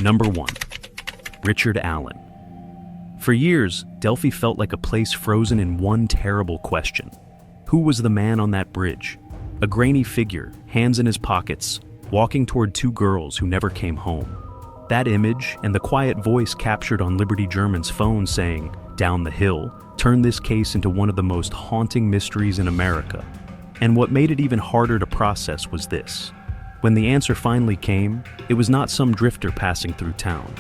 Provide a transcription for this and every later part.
Number 1. Richard Allen. For years, Delphi felt like a place frozen in one terrible question. Who was the man on that bridge? A grainy figure, hands in his pockets, walking toward two girls who never came home. That image and the quiet voice captured on Liberty German's phone saying, "Down the hill," turned this case into one of the most haunting mysteries in America. And what made it even harder to process was this. When the answer finally came, it was not some drifter passing through town.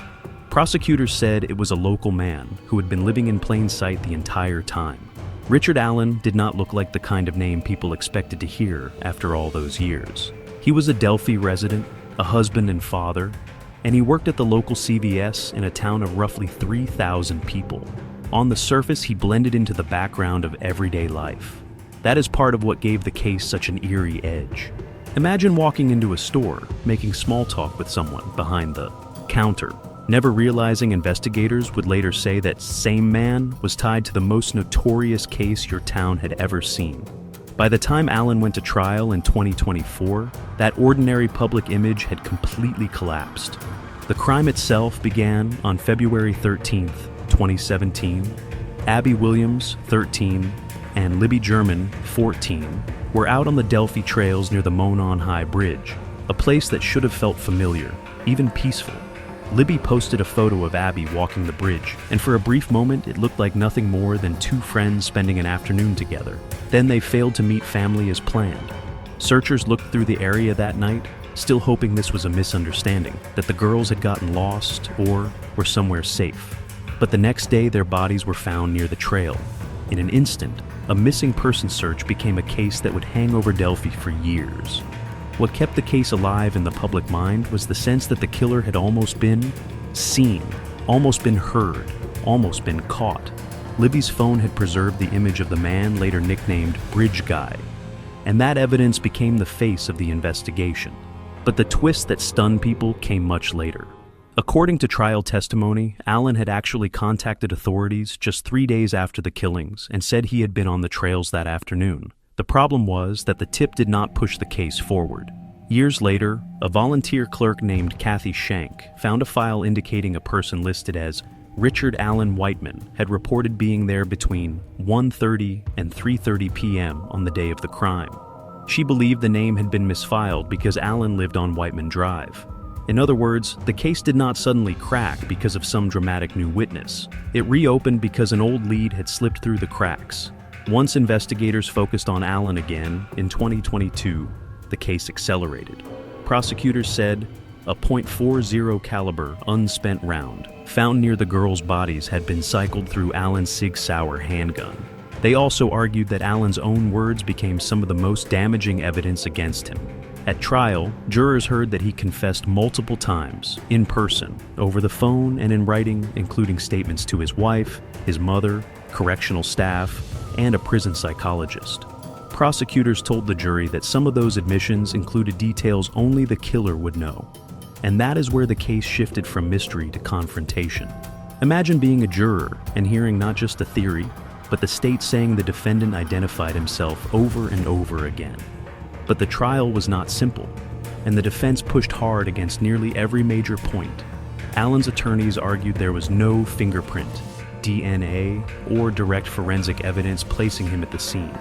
Prosecutors said it was a local man who had been living in plain sight the entire time. Richard Allen did not look like the kind of name people expected to hear after all those years. He was a Delphi resident, a husband and father, and he worked at the local CVS in a town of roughly 3,000 people. On the surface, he blended into the background of everyday life. That is part of what gave the case such an eerie edge. Imagine walking into a store, making small talk with someone behind the counter, never realizing investigators would later say that same man was tied to the most notorious case your town had ever seen. By the time Allen went to trial in 2024, that ordinary public image had completely collapsed. The crime itself began on February 13th, 2017. Abby Williams, 13, and Libby German, 14, were out on the Delphi trails near the Monon High Bridge, a place that should have felt familiar, even peaceful. Libby posted a photo of Abby walking the bridge, and for a brief moment it looked like nothing more than two friends spending an afternoon together. Then they failed to meet family as planned. Searchers looked through the area that night, still hoping this was a misunderstanding, that the girls had gotten lost or were somewhere safe. But the next day their bodies were found near the trail. In an instant, a missing person search became a case that would hang over Delphi for years. What kept the case alive in the public mind was the sense that the killer had almost been seen, almost been heard, almost been caught. Libby's phone had preserved the image of the man later nicknamed Bridge Guy, and that evidence became the face of the investigation. But the twist that stunned people came much later. According to trial testimony, Allen had actually contacted authorities just 3 days after the killings and said he had been on the trails that afternoon. The problem was that the tip did not push the case forward. Years later, a volunteer clerk named Kathy Shank found a file indicating a person listed as Richard Allen Whiteman had reported being there between 1:30 and 3:30 p.m. on the day of the crime. She believed the name had been misfiled because Allen lived on Whiteman Drive. In other words, the case did not suddenly crack because of some dramatic new witness. It reopened because an old lead had slipped through the cracks. Once investigators focused on Allen again, in 2022, the case accelerated. Prosecutors said a .40 caliber unspent round found near the girls' bodies had been cycled through Allen's Sig Sauer handgun. They also argued that Allen's own words became some of the most damaging evidence against him. At trial, jurors heard that he confessed multiple times, in person, over the phone and in writing, including statements to his wife, his mother, correctional staff, and a prison psychologist. Prosecutors told the jury that some of those admissions included details only the killer would know. And that is where the case shifted from mystery to confrontation. Imagine being a juror and hearing not just a theory, but the state saying the defendant identified himself over and over again. But the trial was not simple, and the defense pushed hard against nearly every major point. Allen's attorneys argued there was no fingerprint, DNA, or direct forensic evidence placing him at the scene.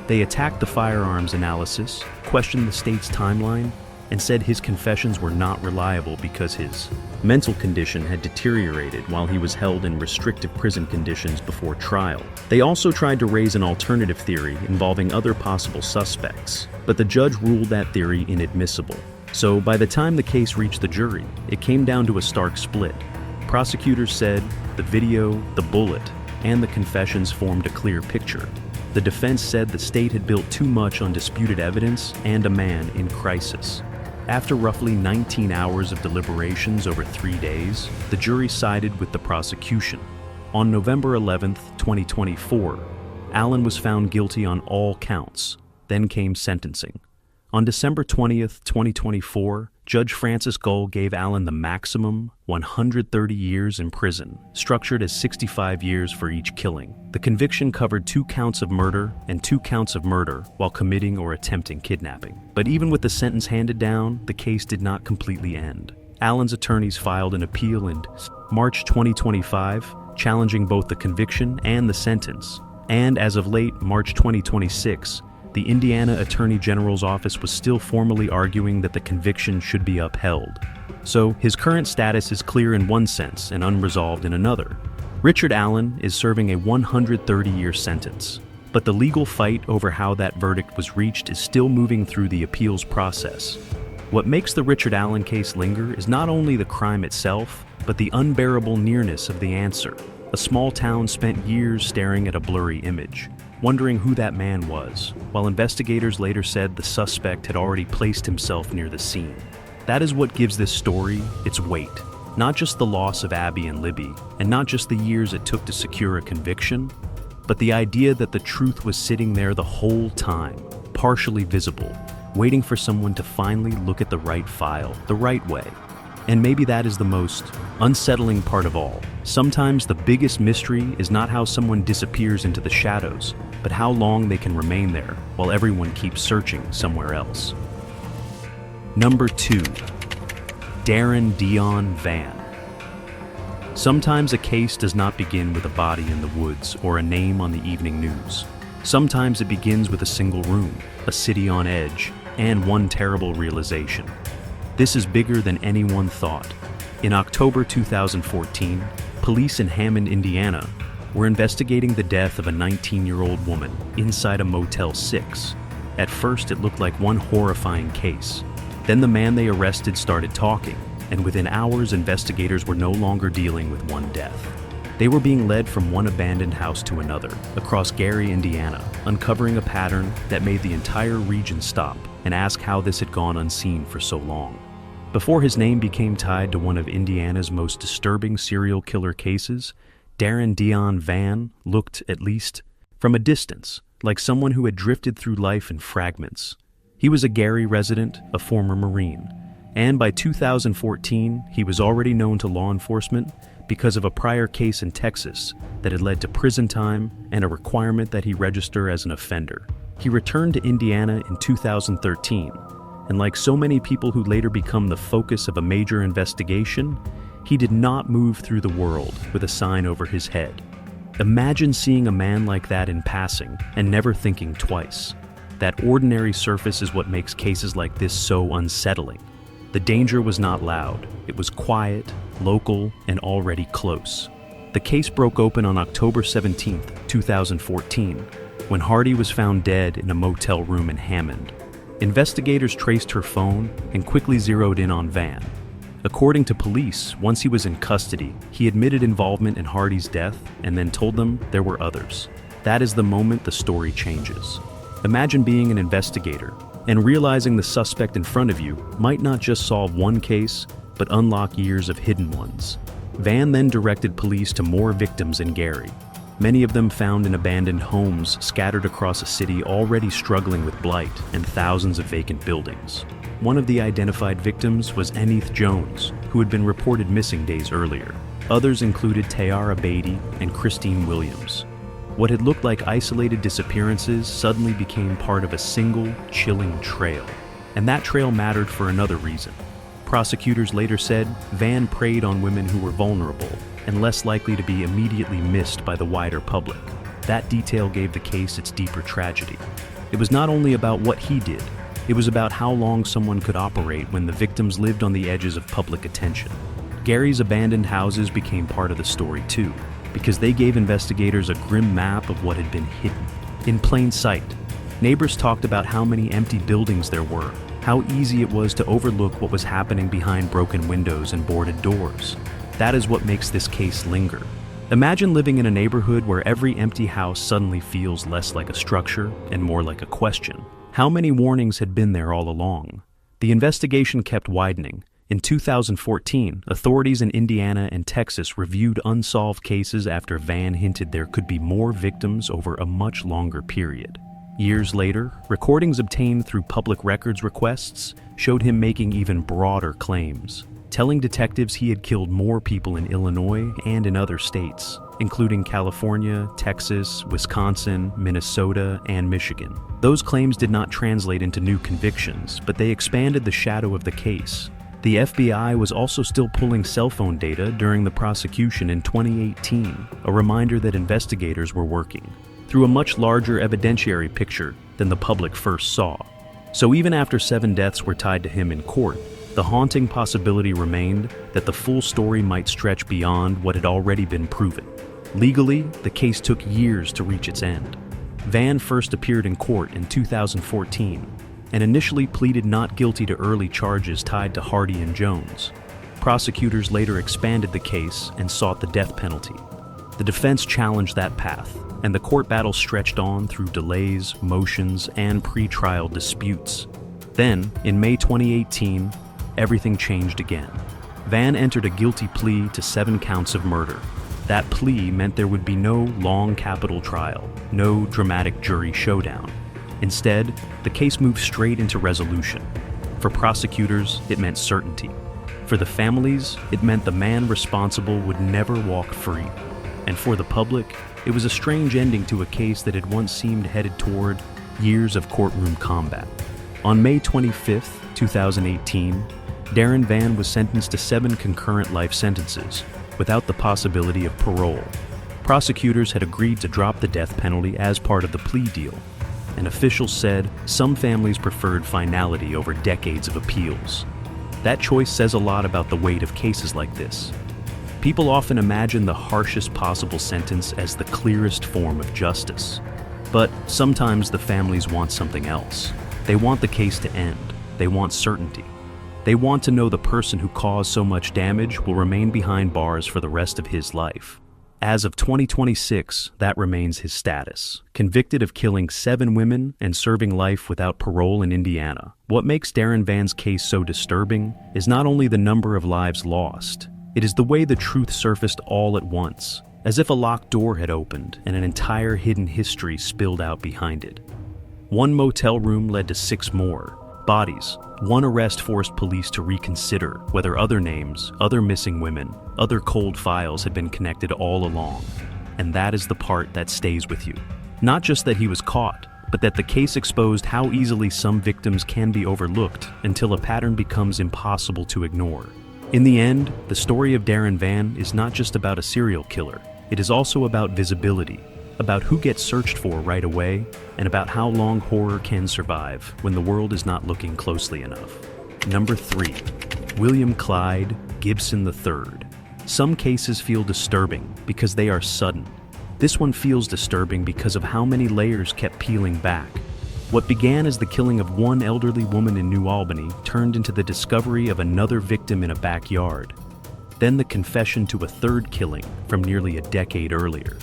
They attacked the firearms analysis, questioned the state's timeline, and said his confessions were not reliable because his mental condition had deteriorated while he was held in restrictive prison conditions before trial. They also tried to raise an alternative theory involving other possible suspects, but the judge ruled that theory inadmissible. So by the time the case reached the jury, it came down to a stark split. Prosecutors said the video, the bullet, and the confessions formed a clear picture. The defense said the state had built too much on disputed evidence and a man in crisis. After roughly 19 hours of deliberations over 3 days, the jury sided with the prosecution. On November 11, 2024, Allen was found guilty on all counts. Then came sentencing. On December 20th, 2024, Judge Francis Gull gave Allen the maximum 130 years in prison, structured as 65 years for each killing. The conviction covered 2 counts of murder and 2 counts of murder while committing or attempting kidnapping. But even with the sentence handed down, the case did not completely end. Allen's attorneys filed an appeal in March 2025, challenging both the conviction and the sentence. And as of late March 2026, the Indiana Attorney General's office was still formally arguing that the conviction should be upheld. So his current status is clear in one sense and unresolved in another. Richard Allen is serving a 130-year sentence, but the legal fight over how that verdict was reached is still moving through the appeals process. What makes the Richard Allen case linger is not only the crime itself, but the unbearable nearness of the answer. A small town spent years staring at a blurry image, wondering who that man was, while investigators later said the suspect had already placed himself near the scene. That is what gives this story its weight. Not just the loss of Abby and Libby, and not just the years it took to secure a conviction, but the idea that the truth was sitting there the whole time, partially visible, waiting for someone to finally look at the right file, the right way. And maybe that is the most unsettling part of all. Sometimes the biggest mystery is not how someone disappears into the shadows, but how long they can remain there while everyone keeps searching somewhere else. Number 2. Darren Dion Van. Sometimes a case does not begin with a body in the woods or a name on the evening news. Sometimes it begins with a single room, a city on edge, and one terrible realization. This is bigger than anyone thought. In October 2014, police in Hammond, Indiana, were investigating the death of a 19-year-old woman inside a Motel 6. At first, it looked like one horrifying case. Then the man they arrested started talking, and within hours, investigators were no longer dealing with one death. They were being led from one abandoned house to another, across Gary, Indiana, uncovering a pattern that made the entire region stop and ask how this had gone unseen for so long. Before his name became tied to one of Indiana's most disturbing serial killer cases, Darren Dion Van looked, at least from a distance, like someone who had drifted through life in fragments. He was a Gary resident, a former Marine, and by 2014, he was already known to law enforcement because of a prior case in Texas that had led to prison time and a requirement that he register as an offender. He returned to Indiana in 2013, and like so many people who later become the focus of a major investigation, he did not move through the world with a sign over his head. Imagine seeing a man like that in passing and never thinking twice. That ordinary surface is what makes cases like this so unsettling. The danger was not loud. It was quiet, local, and already close. The case broke open on October 17, 2014, when Hardy was found dead in a motel room in Hammond. Investigators traced her phone and quickly zeroed in on Van. According to police, once he was in custody, he admitted involvement in Hardy's death and then told them there were others. That is the moment the story changes. Imagine being an investigator and realizing the suspect in front of you might not just solve one case, but unlock years of hidden ones. Van then directed police to more victims in Gary, many of them found in abandoned homes scattered across a city already struggling with blight and thousands of vacant buildings. One of the identified victims was Enith Jones, who had been reported missing days earlier. Others included Tayara Beatty and Christine Williams. What had looked like isolated disappearances suddenly became part of a single, chilling trail. And that trail mattered for another reason. Prosecutors later said Van preyed on women who were vulnerable and less likely to be immediately missed by the wider public. That detail gave the case its deeper tragedy. It was not only about what he did, it was about how long someone could operate when the victims lived on the edges of public attention. Gary's abandoned houses became part of the story too, because they gave investigators a grim map of what had been hidden. In plain sight, neighbors talked about how many empty buildings there were, how easy it was to overlook what was happening behind broken windows and boarded doors. That is what makes this case linger. Imagine living in a neighborhood where every empty house suddenly feels less like a structure and more like a question. How many warnings had been there all along? The investigation kept widening. In 2014, authorities in Indiana and Texas reviewed unsolved cases after Van hinted there could be more victims over a much longer period. Years later, recordings obtained through public records requests showed him making even broader claims, telling detectives he had killed more people in Illinois and in other states, including California, Texas, Wisconsin, Minnesota, and Michigan. Those claims did not translate into new convictions, but they expanded the shadow of the case. The FBI was also still pulling cell phone data during the prosecution in 2018, a reminder that investigators were working through a much larger evidentiary picture than the public first saw. So even after 7 deaths were tied to him in court, the haunting possibility remained that the full story might stretch beyond what had already been proven. Legally, the case took years to reach its end. Van first appeared in court in 2014 and initially pleaded not guilty to early charges tied to Hardy and Jones. Prosecutors later expanded the case and sought the death penalty. The defense challenged that path, and the court battle stretched on through delays, motions, and pre-trial disputes. Then, in May 2018, everything changed again. Van entered a guilty plea to 7 counts of murder. That plea meant there would be no long capital trial, no dramatic jury showdown. Instead, the case moved straight into resolution. For prosecutors, it meant certainty. For the families, it meant the man responsible would never walk free. And for the public, it was a strange ending to a case that had once seemed headed toward years of courtroom combat. On May 25, 2018, Darren Van was sentenced to 7 concurrent life sentences, without the possibility of parole. Prosecutors had agreed to drop the death penalty as part of the plea deal, and officials said some families preferred finality over decades of appeals. That choice says a lot about the weight of cases like this. People often imagine the harshest possible sentence as the clearest form of justice. But sometimes the families want something else. They want the case to end. They want certainty. They want to know the person who caused so much damage will remain behind bars for the rest of his life. As of 2026, that remains his status, convicted of killing 7 women and serving life without parole in Indiana. What makes Darren Van's case so disturbing is not only the number of lives lost, it is the way the truth surfaced all at once, as if a locked door had opened and an entire hidden history spilled out behind it. 1 motel room led to 6 more bodies. 1 arrest forced police to reconsider whether other names, other missing women, other cold files had been connected all along. And that is the part that stays with you. Not just that he was caught, but that the case exposed how easily some victims can be overlooked until a pattern becomes impossible to ignore. In the end, the story of Darren Van is not just about a serial killer. It is also about visibility, about who gets searched for right away, and about how long horror can survive when the world is not looking closely enough. Number 3. William Clyde Gibson III. Some cases feel disturbing because they are sudden. This one feels disturbing because of how many layers kept peeling back. What began as the killing of 1 elderly woman in New Albany turned into the discovery of another victim in a backyard. Then the confession to a 3rd killing from nearly a decade earlier.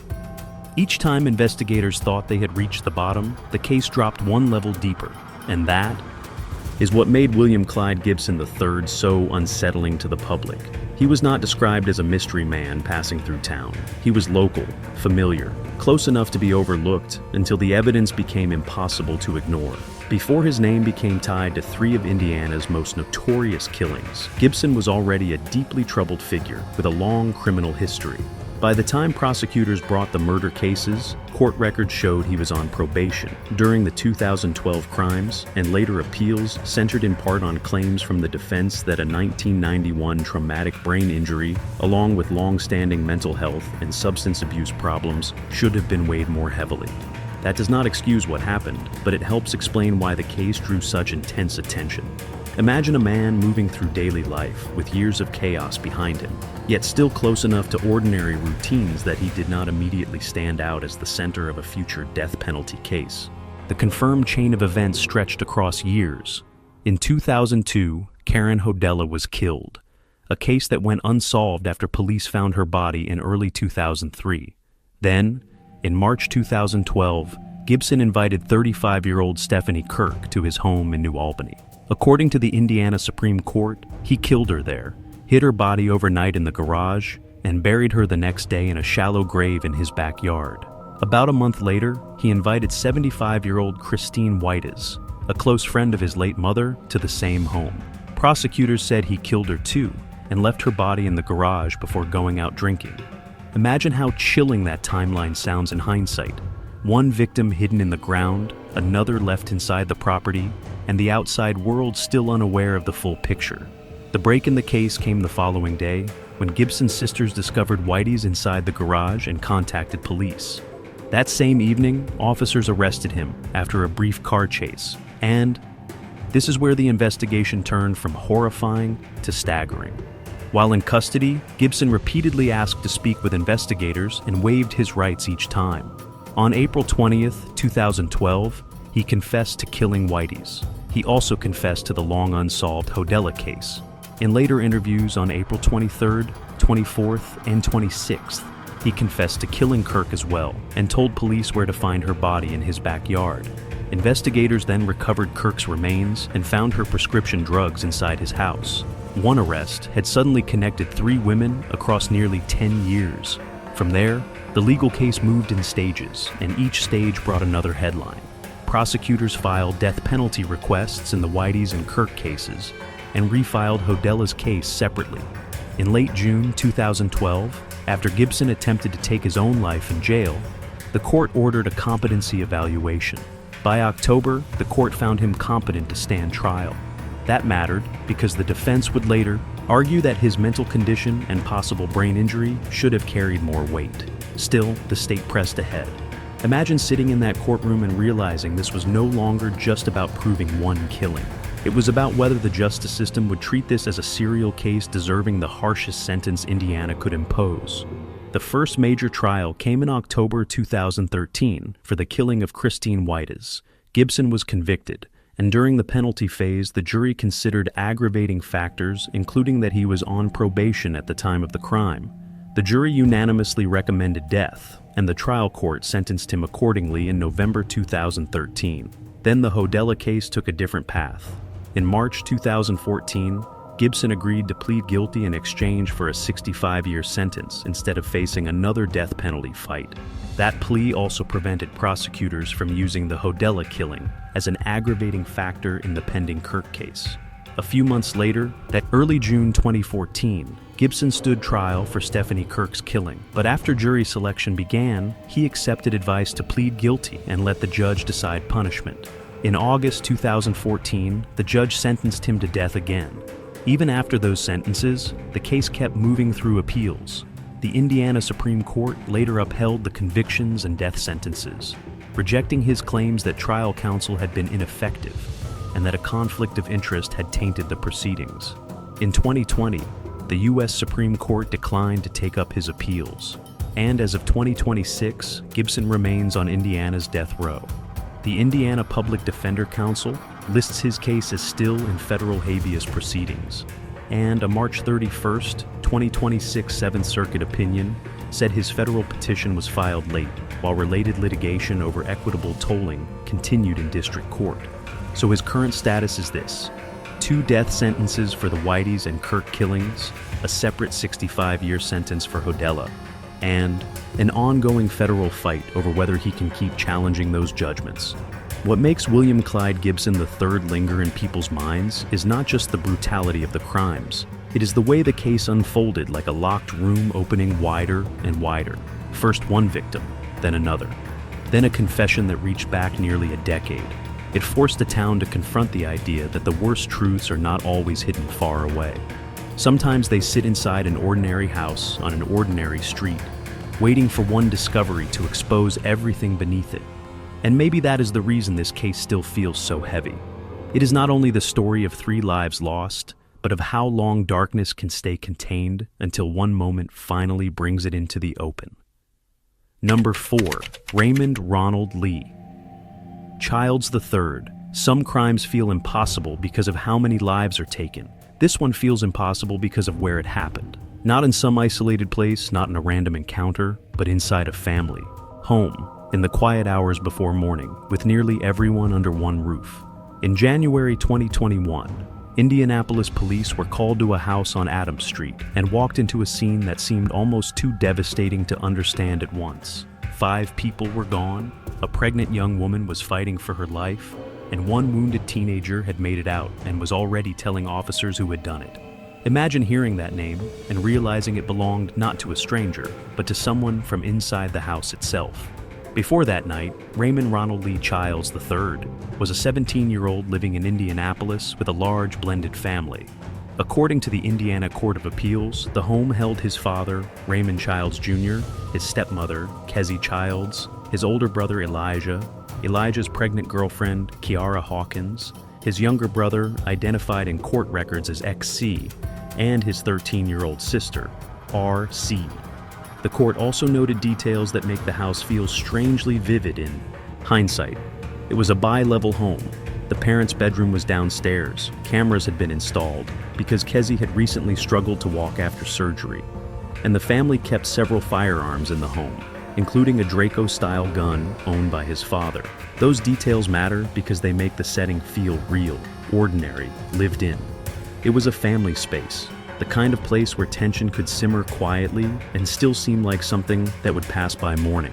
Each time investigators thought they had reached the bottom, the case dropped 1 level deeper, and that is what made William Clyde Gibson III so unsettling to the public. He was not described as a mystery man passing through town. He was local, familiar, close enough to be overlooked until the evidence became impossible to ignore. Before his name became tied to 3 of Indiana's most notorious killings, Gibson was already a deeply troubled figure with a long criminal history. By the time prosecutors brought the murder cases, court records showed he was on probation during the 2012 crimes, and later appeals centered in part on claims from the defense that a 1991 traumatic brain injury, along with long-standing mental health and substance abuse problems, should have been weighed more heavily. That does not excuse what happened, but it helps explain why the case drew such intense attention. Imagine a man moving through daily life with years of chaos behind him, yet still close enough to ordinary routines that he did not immediately stand out as the center of a future death penalty case. The confirmed chain of events stretched across years. In 2002, Karen Hodella was killed, a case that went unsolved after police found her body in early 2003. Then, in March 2012, Gibson invited 35-year-old Stephanie Kirk to his home in New Albany. According to the Indiana Supreme Court, he killed her there, hid her body overnight in the garage, and buried her the next day in a shallow grave in his backyard. About a month later, he invited 75-year-old Christine Whites, a close friend of his late mother, to the same home. Prosecutors said he killed her too, and left her body in the garage before going out drinking. Imagine how chilling that timeline sounds in hindsight. 1 victim hidden in the ground, another left inside the property, and the outside world still unaware of the full picture. The break in the case came the following day, when Gibson's sisters discovered Whitey's inside the garage and contacted police. That same evening, officers arrested him after a brief car chase, and this is where the investigation turned from horrifying to staggering. While in custody, Gibson repeatedly asked to speak with investigators and waived his rights each time. On April 20th, 2012, he confessed to killing Whitey's. He also confessed to the long unsolved Hodella case. In later interviews on April 23rd, 24th, and 26th, he confessed to killing Kirk as well and told police where to find her body in his backyard. Investigators then recovered Kirk's remains and found her prescription drugs inside his house. One arrest had suddenly connected 3 women across nearly 10 years. From there, the legal case moved in stages, and each stage brought another headline. Prosecutors filed death penalty requests in the Whitey's and Kirk cases, and refiled Hodella's case separately. In late June 2012, after Gibson attempted to take his own life in jail, the court ordered a competency evaluation. By October, the court found him competent to stand trial. That mattered because the defense would later argue that his mental condition and possible brain injury should have carried more weight. Still, the state pressed ahead. Imagine sitting in that courtroom and realizing this was no longer just about proving one killing. It was about whether the justice system would treat this as a serial case deserving the harshest sentence Indiana could impose. The first major trial came in October 2013 for the killing of Christine Whitey's. Gibson was convicted, and during the penalty phase, the jury considered aggravating factors, including that he was on probation at the time of the crime. The jury unanimously recommended death, and the trial court sentenced him accordingly in November 2013. Then the Hodella case took a different path. In March 2014, Gibson agreed to plead guilty in exchange for a 65-year sentence instead of facing another death penalty fight. That plea also prevented prosecutors from using the Hodella killing as an aggravating factor in the pending Kirk case. A few months later, that early June 2014, Gibson stood trial for Stephanie Kirk's killing, but after jury selection began, he accepted advice to plead guilty and let the judge decide punishment. In August 2014, the judge sentenced him to death again. Even after those sentences, the case kept moving through appeals. The Indiana Supreme Court later upheld the convictions and death sentences, rejecting his claims that trial counsel had been ineffective and that a conflict of interest had tainted the proceedings. In 2020, the U.S. Supreme Court declined to take up his appeals, and as of 2026, Gibson remains on Indiana's death row. The Indiana Public Defender Council lists his case as still in federal habeas proceedings, and a March 31st, 2026 Seventh Circuit opinion said his federal petition was filed late, while related litigation over equitable tolling continued in district court. So his current status is this: 2 death sentences for the Whitey's and Kirk killings, a separate 65-year sentence for Hodella, and an ongoing federal fight over whether he can keep challenging those judgments. What makes William Clyde Gibson III linger in people's minds is not just the brutality of the crimes. It is the way the case unfolded like a locked room opening wider and wider. First one victim, then another. Then a confession that reached back nearly a decade. It forced the town to confront the idea that the worst truths are not always hidden far away. Sometimes they sit inside an ordinary house on an ordinary street, waiting for one discovery to expose everything beneath it. And maybe that is the reason this case still feels so heavy. It is not only the story of 3 lives lost, but of how long darkness can stay contained until one moment finally brings it into the open. Number 4. Raymond Ronald Lee. Childs III. Some crimes feel impossible because of how many lives are taken. This one feels impossible because of where it happened. Not in some isolated place, not in a random encounter, but inside a family. Home, in the quiet hours before morning, with nearly everyone under one roof. In January 2021, Indianapolis police were called to a house on Adams Street and walked into a scene that seemed almost too devastating to understand at once. 5 people were gone, a pregnant young woman was fighting for her life, and one wounded teenager had made it out and was already telling officers who had done it. Imagine hearing that name and realizing it belonged not to a stranger, but to someone from inside the house itself. Before that night, Raymond Ronald Lee Childs III was a 17-year-old living in Indianapolis with a large blended family. According to the Indiana Court of Appeals, the home held his father, Raymond Childs Jr., his stepmother, Kezzy Childs, his older brother Elijah, Elijah's pregnant girlfriend, Kiara Hawkins, his younger brother, identified in court records as XC, and his 13-year-old sister, RC. The court also noted details that make the house feel strangely vivid in hindsight. It was a bi-level home. The parents' bedroom was downstairs. Cameras had been installed because Kezzy had recently struggled to walk after surgery. And the family kept several firearms in the home, including a Draco-style gun owned by his father. Those details matter because they make the setting feel real, ordinary, lived in. It was a family space, the kind of place where tension could simmer quietly and still seem like something that would pass by morning.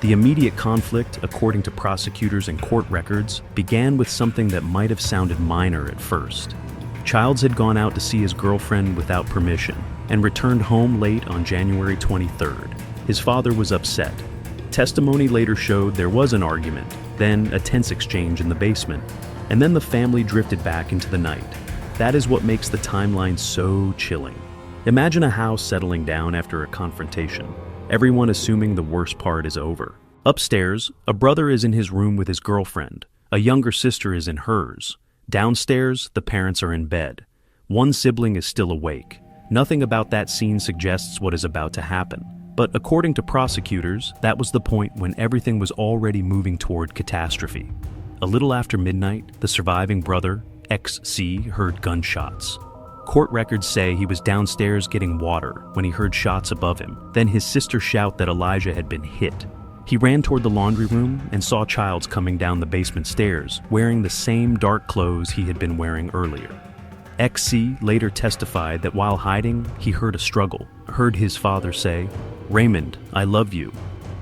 The immediate conflict, according to prosecutors and court records, began with something that might have sounded minor at first. Childs had gone out to see his girlfriend without permission and returned home late on January 23rd. His father was upset. Testimony later showed there was an argument, then a tense exchange in the basement, and then the family drifted back into the night. That is what makes the timeline so chilling. Imagine a house settling down after a confrontation, everyone assuming the worst part is over. Upstairs, a brother is in his room with his girlfriend. A younger sister is in hers. Downstairs, the parents are in bed. One sibling is still awake. Nothing about that scene suggests what is about to happen. But according to prosecutors, that was the point when everything was already moving toward catastrophe. A little after midnight, the surviving brother, XC, heard gunshots. Court records say he was downstairs getting water when he heard shots above him. Then his sister shouted that Elijah had been hit. He ran toward the laundry room and saw Childs coming down the basement stairs, wearing the same dark clothes he had been wearing earlier. XC later testified that while hiding, he heard a struggle, heard his father say, "Raymond, I love you,"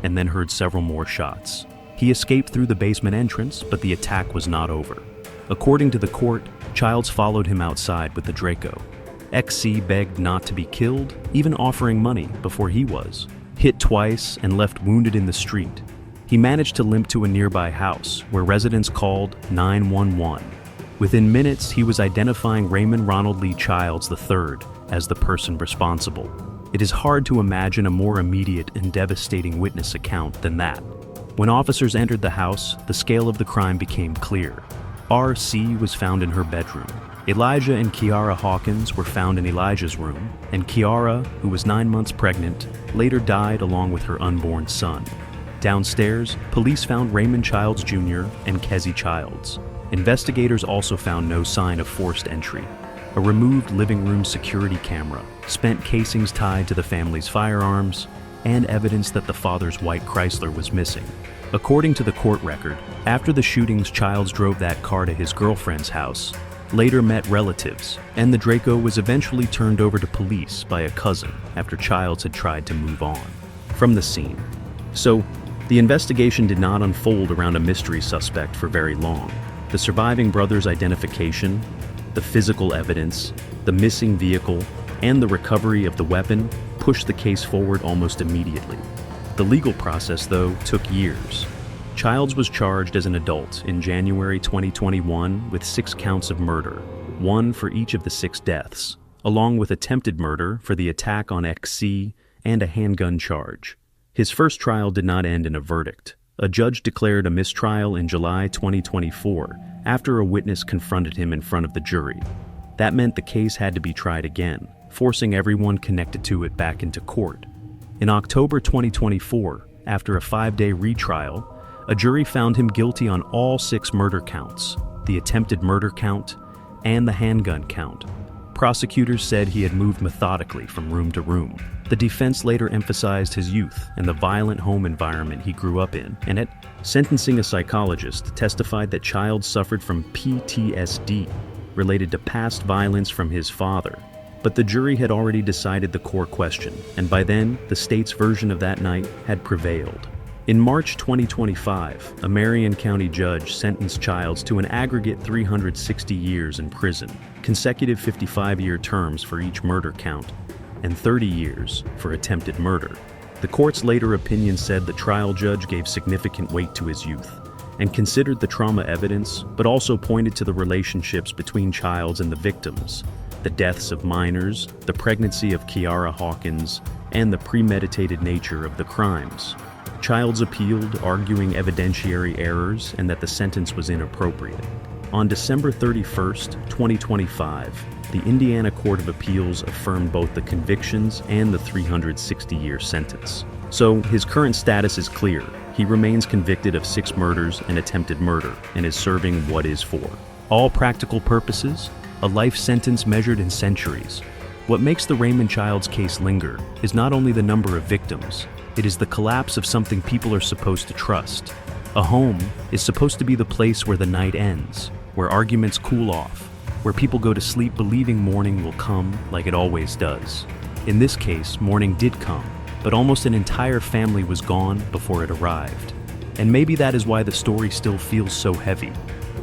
and then heard several more shots. He escaped through the basement entrance, but the attack was not over. According to the court, Childs followed him outside with the Draco. XC begged not to be killed, even offering money before he was. Hit twice and left wounded in the street. He managed to limp to a nearby house, where residents called 911. Within minutes, he was identifying Raymond Ronald Lee Childs III as the person responsible. It is hard to imagine a more immediate and devastating witness account than that. When officers entered the house, the scale of the crime became clear. RC was found in her bedroom. Elijah and Kiara Hawkins were found in Elijah's room, and Kiara, who was 9 months pregnant, later died along with her unborn son. Downstairs, police found Raymond Childs Jr. and Kezzy Childs. Investigators also found no sign of forced entry. A removed living room security camera, spent casings tied to the family's firearms, and evidence that the father's white Chrysler was missing. According to the court record, after the shootings, Childs drove that car to his girlfriend's house, later met relatives, and the Draco was eventually turned over to police by a cousin after Childs had tried to move on from the scene. So, the investigation did not unfold around a mystery suspect for very long. The surviving brother's identification, the physical evidence, the missing vehicle, and the recovery of the weapon pushed the case forward almost immediately. The legal process, though, took years. Childs was charged as an adult in January 2021 with 6 counts of murder, 1 for each of the 6 deaths, along with attempted murder for the attack on XC and a handgun charge. His first trial did not end in a verdict. A judge declared a mistrial in July 2024 after a witness confronted him in front of the jury. That meant the case had to be tried again, forcing everyone connected to it back into court. In October 2024, after a 5-day retrial, a jury found him guilty on all 6 murder counts, the attempted murder count, and the handgun count. Prosecutors said he had moved methodically from room to room. The defense later emphasized his youth and the violent home environment he grew up in, and at sentencing, a psychologist testified that Childs suffered from PTSD related to past violence from his father. But the jury had already decided the core question, and by then, the state's version of that night had prevailed. In March 2025, a Marion County judge sentenced Childs to an aggregate 360 years in prison, consecutive 55-year terms for each murder count, and 30 years for attempted murder. The court's later opinion said the trial judge gave significant weight to his youth and considered the trauma evidence, but also pointed to the relationships between Childs and the victims, the deaths of minors, the pregnancy of Kiara Hawkins, and the premeditated nature of the crimes. Childs appealed, arguing evidentiary errors and that the sentence was inappropriate. On December 31st, 2025, the Indiana Court of Appeals affirmed both the convictions and the 360-year sentence. So his current status is clear. He remains convicted of 6 murders and attempted murder and is serving what is for all practical purposes, a life sentence measured in centuries. What makes the Raymond Childs case linger is not only the number of victims, it is the collapse of something people are supposed to trust. A home is supposed to be the place where the night ends, where arguments cool off, where people go to sleep believing morning will come like it always does. In this case, morning did come, but almost an entire family was gone before it arrived. And maybe that is why the story still feels so heavy.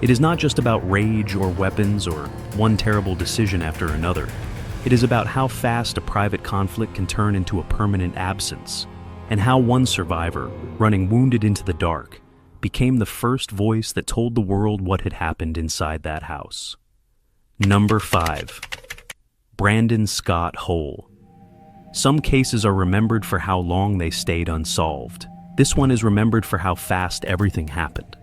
It is not just about rage or weapons or one terrible decision after another. It is about how fast a private conflict can turn into a permanent absence, and how one survivor, running wounded into the dark, became the first voice that told the world what had happened inside that house. Number 5. Brandon Scott Hull. Some cases are remembered for how long they stayed unsolved. This one is remembered for how fast everything happened.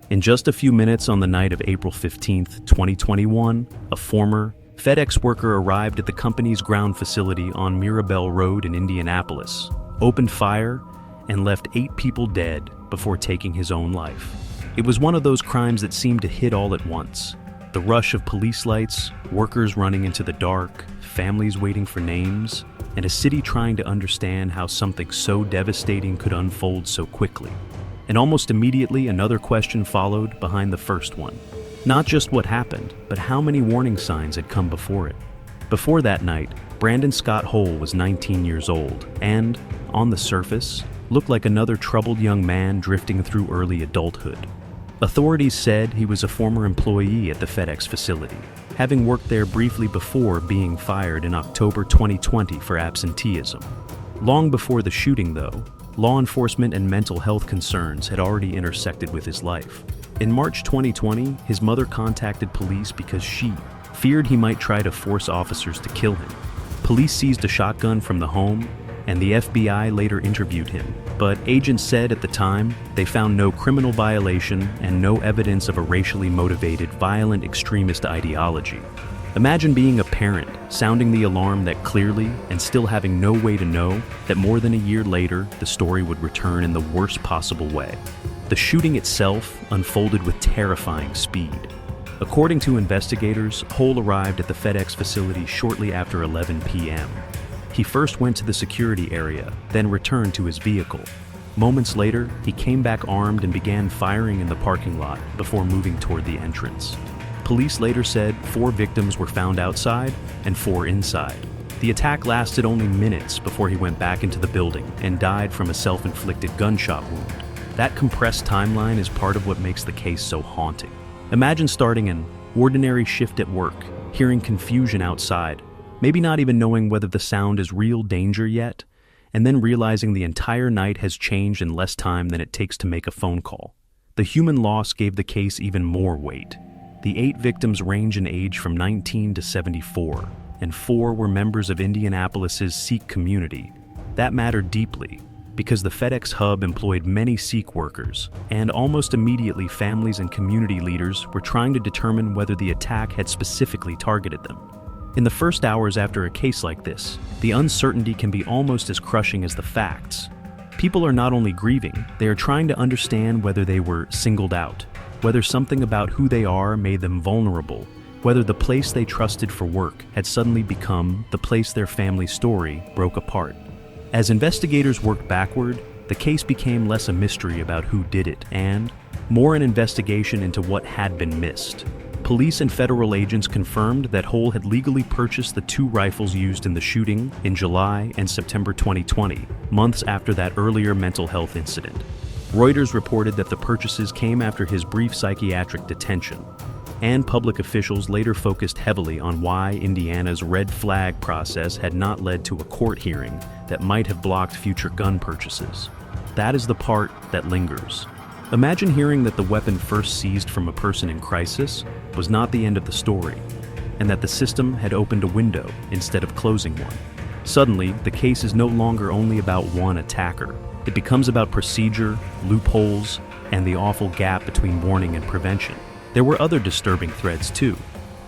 In just a few minutes on the night of April 15th, 2021, a former FedEx worker arrived at the company's ground facility on Mirabel Road in Indianapolis, opened fire, and left 8 people dead before taking his own life. It was one of those crimes that seemed to hit all at once. The rush of police lights, workers running into the dark, families waiting for names, and a city trying to understand how something so devastating could unfold so quickly. And almost immediately, another question followed behind the first one. Not just what happened, but how many warning signs had come before it. Before that night, Brandon Scott Hull was 19 years old and, on the surface, looked like another troubled young man drifting through early adulthood. Authorities said he was a former employee at the FedEx facility, having worked there briefly before being fired in October 2020 for absenteeism. Long before the shooting, though, law enforcement and mental health concerns had already intersected with his life. In March 2020, his mother contacted police because she feared he might try to force officers to kill him. Police seized a shotgun from the home, and the FBI later interviewed him, but agents said at the time they found no criminal violation and no evidence of a racially motivated, violent extremist ideology. Imagine being a parent, sounding the alarm that clearly, and still having no way to know that more than a year later, the story would return in the worst possible way. The shooting itself unfolded with terrifying speed. According to investigators, Hull arrived at the FedEx facility shortly after 11 p.m. He first went to the security area, then returned to his vehicle. Moments later, he came back armed and began firing in the parking lot before moving toward the entrance. Police later said 4 victims were found outside and 4 inside. The attack lasted only minutes before he went back into the building and died from a self-inflicted gunshot wound. That compressed timeline is part of what makes the case so haunting. Imagine starting an ordinary shift at work, hearing confusion outside, maybe not even knowing whether the sound is real danger yet, and then realizing the entire night has changed in less time than it takes to make a phone call. The human loss gave the case even more weight. The 8 victims range in age from 19 to 74, and 4 were members of Indianapolis's Sikh community. That mattered deeply, because the FedEx hub employed many Sikh workers, and almost immediately families and community leaders were trying to determine whether the attack had specifically targeted them. In the first hours after a case like this, the uncertainty can be almost as crushing as the facts. People are not only grieving, they are trying to understand whether they were singled out, whether something about who they are made them vulnerable, whether the place they trusted for work had suddenly become the place their family story broke apart. As investigators worked backward, the case became less a mystery about who did it and more an investigation into what had been missed. Police and federal agents confirmed that Hull had legally purchased the 2 rifles used in the shooting in July and September 2020, months after that earlier mental health incident. Reuters reported that the purchases came after his brief psychiatric detention, and public officials later focused heavily on why Indiana's red flag process had not led to a court hearing that might have blocked future gun purchases. That is the part that lingers. Imagine hearing that the weapon first seized from a person in crisis was not the end of the story. and that the system had opened a window instead of closing one. Suddenly, the case is no longer only about one attacker. It becomes about procedure, loopholes, and the awful gap between warning and prevention. There were other disturbing threads too.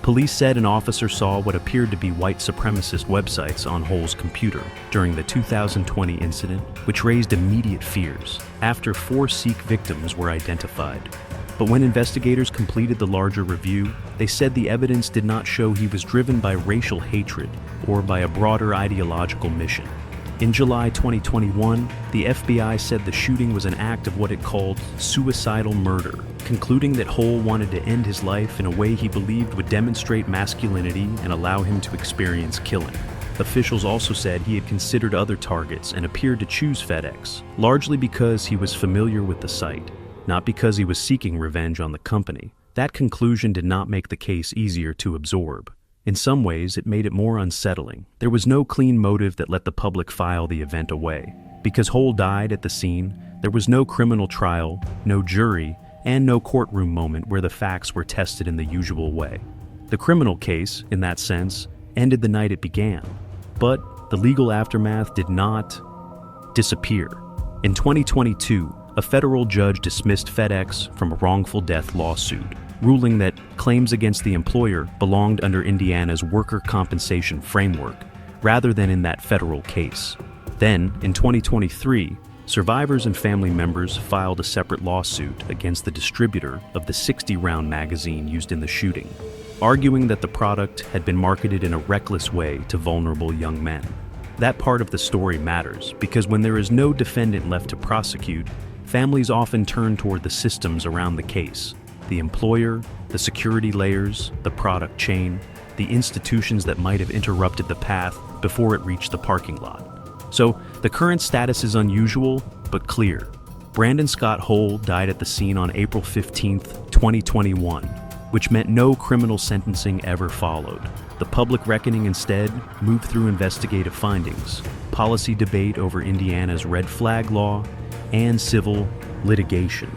Police said an officer saw what appeared to be white supremacist websites on Hull's computer during the 2020 incident, which raised immediate fears after 4 Sikh victims were identified. But when investigators completed the larger review, they said the evidence did not show he was driven by racial hatred or by a broader ideological mission. In July 2021, the FBI said the shooting was an act of what it called suicidal murder, concluding that Hull wanted to end his life in a way he believed would demonstrate masculinity and allow him to experience killing. Officials also said he had considered other targets and appeared to choose FedEx, largely because he was familiar with the site, not because he was seeking revenge on the company. That conclusion did not make the case easier to absorb. In some ways, it made it more unsettling. There was no clean motive that let the public file the event away. Because Hull died at the scene, there was no criminal trial, no jury, and no courtroom moment where the facts were tested in the usual way. The criminal case, in that sense, ended the night it began. But the legal aftermath did not disappear. In 2022, a federal judge dismissed FedEx from a wrongful death lawsuit, ruling that claims against the employer belonged under Indiana's worker compensation framework, rather than in that federal case. Then, in 2023, survivors and family members filed a separate lawsuit against the distributor of the 60-round magazine used in the shooting, arguing that the product had been marketed in a reckless way to vulnerable young men. That part of the story matters because when there is no defendant left to prosecute, families often turn toward the systems around the case: the employer, the security layers, the product chain, the institutions that might have interrupted the path before it reached the parking lot. So, the current status is unusual, but clear. Brandon Scott Hull died at the scene on April 15, 2021, which meant no criminal sentencing ever followed. The public reckoning instead moved through investigative findings, policy debate over Indiana's red flag law, and civil litigation.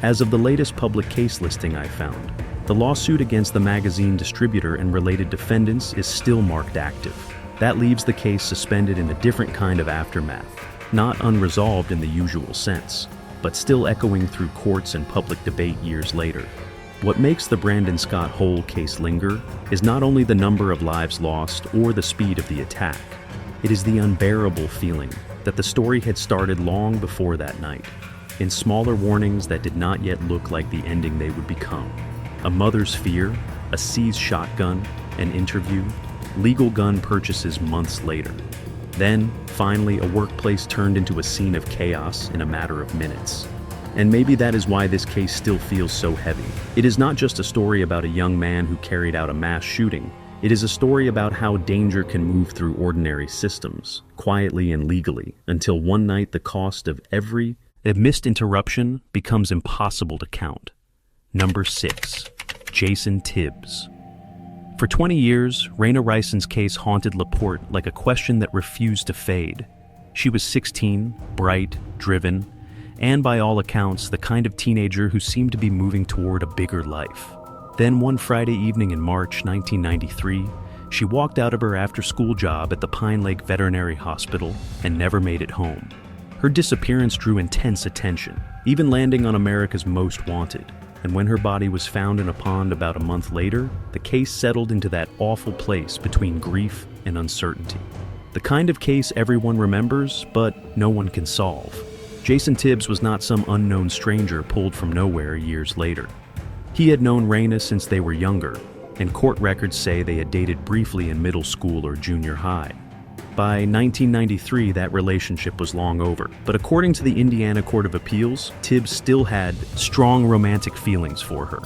As of the latest public case listing I found, the lawsuit against the magazine distributor and related defendants is still marked active. That leaves the case suspended in a different kind of aftermath, not unresolved in the usual sense, but still echoing through courts and public debate years later. What makes the Brandon Scott Hull case linger is not only the number of lives lost or the speed of the attack. It is the unbearable feeling that the story had started long before that night, in smaller warnings that did not yet look like the ending they would become. A mother's fear, a seized shotgun, an interview, legal gun purchases months later. Then, finally, a workplace turned into a scene of chaos in a matter of minutes. And maybe that is why this case still feels so heavy. It is not just a story about a young man who carried out a mass shooting. It is a story about how danger can move through ordinary systems, quietly and legally, until one night the cost of every missed interruption becomes impossible to count. Number 6. Jason Tibbs. For 20 years, Raina Rison's case haunted LaPorte like a question that refused to fade. She was 16, bright, driven, and by all accounts, the kind of teenager who seemed to be moving toward a bigger life. Then one Friday evening in March 1993, she walked out of her after-school job at the Pine Lake Veterinary Hospital and never made it home. Her disappearance drew intense attention, even landing on America's Most Wanted. And when her body was found in a pond about a month later, the case settled into that awful place between grief and uncertainty. The kind of case everyone remembers, but no one can solve. Jason Tibbs was not some unknown stranger pulled from nowhere years later. He had known Raina since they were younger, and court records say they had dated briefly in middle school or junior high. By 1993, that relationship was long over, but according to the Indiana Court of Appeals, Tibbs still had strong romantic feelings for her.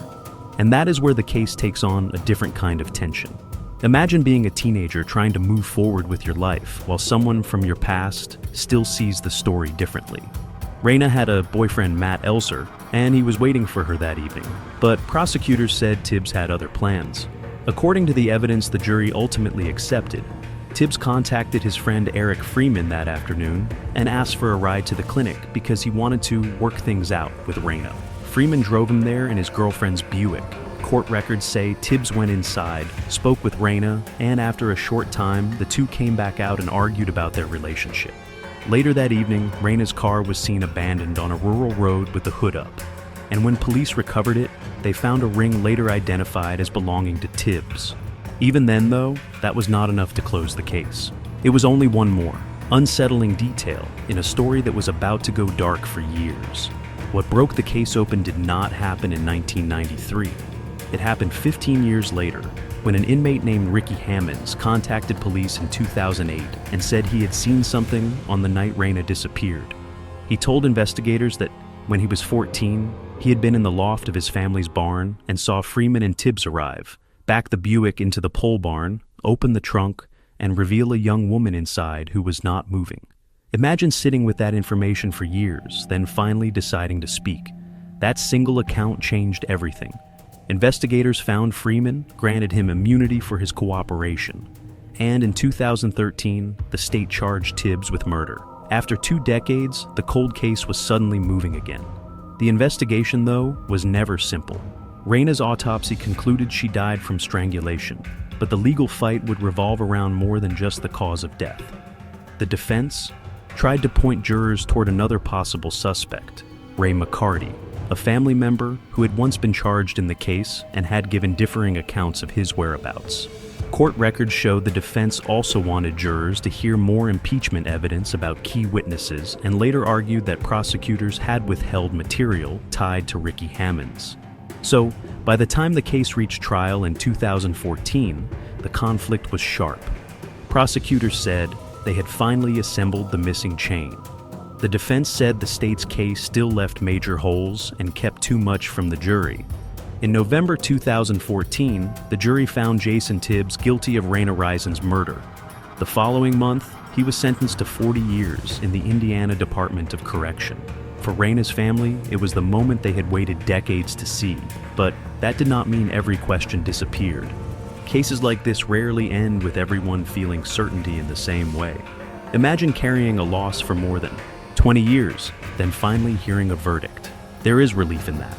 And that is where the case takes on a different kind of tension. Imagine being a teenager trying to move forward with your life while someone from your past still sees the story differently. Raina had a boyfriend, Matt Elser, and he was waiting for her that evening, but prosecutors said Tibbs had other plans. According to the evidence the jury ultimately accepted, Tibbs contacted his friend Eric Freeman that afternoon and asked for a ride to the clinic because he wanted to work things out with Raina. Freeman drove him there in his girlfriend's Buick, court records say Tibbs went inside, spoke with Raina, and after a short time, the two came back out and argued about their relationship. Later that evening, Raina's car was seen abandoned on a rural road with the hood up. And when police recovered it, they found a ring later identified as belonging to Tibbs. Even then, though, that was not enough to close the case. It was only one more, unsettling detail in a story that was about to go dark for years. What broke the case open did not happen in 1993. It happened 15 years later, when an inmate named Ricky Hammonds contacted police in 2008 and said he had seen something on the night Raina disappeared. He told investigators that when he was 14, he had been in the loft of his family's barn and saw Freeman and Tibbs arrive, back the Buick into the pole barn, open the trunk, and reveal a young woman inside who was not moving. Imagine sitting with that information for years, then finally deciding to speak. That single account changed everything. Investigators found Freeman, granted him immunity for his cooperation. And in 2013, the state charged Tibbs with murder. After 2 decades, the cold case was suddenly moving again. The investigation, though, was never simple. Raina's autopsy concluded she died from strangulation, but the legal fight would revolve around more than just the cause of death. The defense tried to point jurors toward another possible suspect, Ray McCarty, a family member who had once been charged in the case and had given differing accounts of his whereabouts. Court records showed the defense also wanted jurors to hear more impeachment evidence about key witnesses and later argued that prosecutors had withheld material tied to Ricky Hammonds. So, by the time the case reached trial in 2014, the conflict was sharp. Prosecutors said they had finally assembled the missing chain. The defense said the state's case still left major holes and kept too much from the jury. In November 2014, the jury found Jason Tibbs guilty of Raina Reisen's murder. The following month, he was sentenced to 40 years in the Indiana Department of Correction. For Raina's family, it was the moment they had waited decades to see, but that did not mean every question disappeared. Cases like this rarely end with everyone feeling certainty in the same way. Imagine carrying a loss for more than 20 years, then finally hearing a verdict. There is relief in that.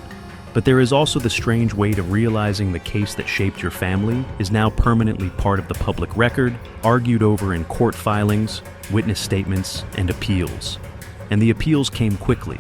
But there is also the strange weight of realizing the case that shaped your family is now permanently part of the public record, argued over in court filings, witness statements, and appeals. And the appeals came quickly.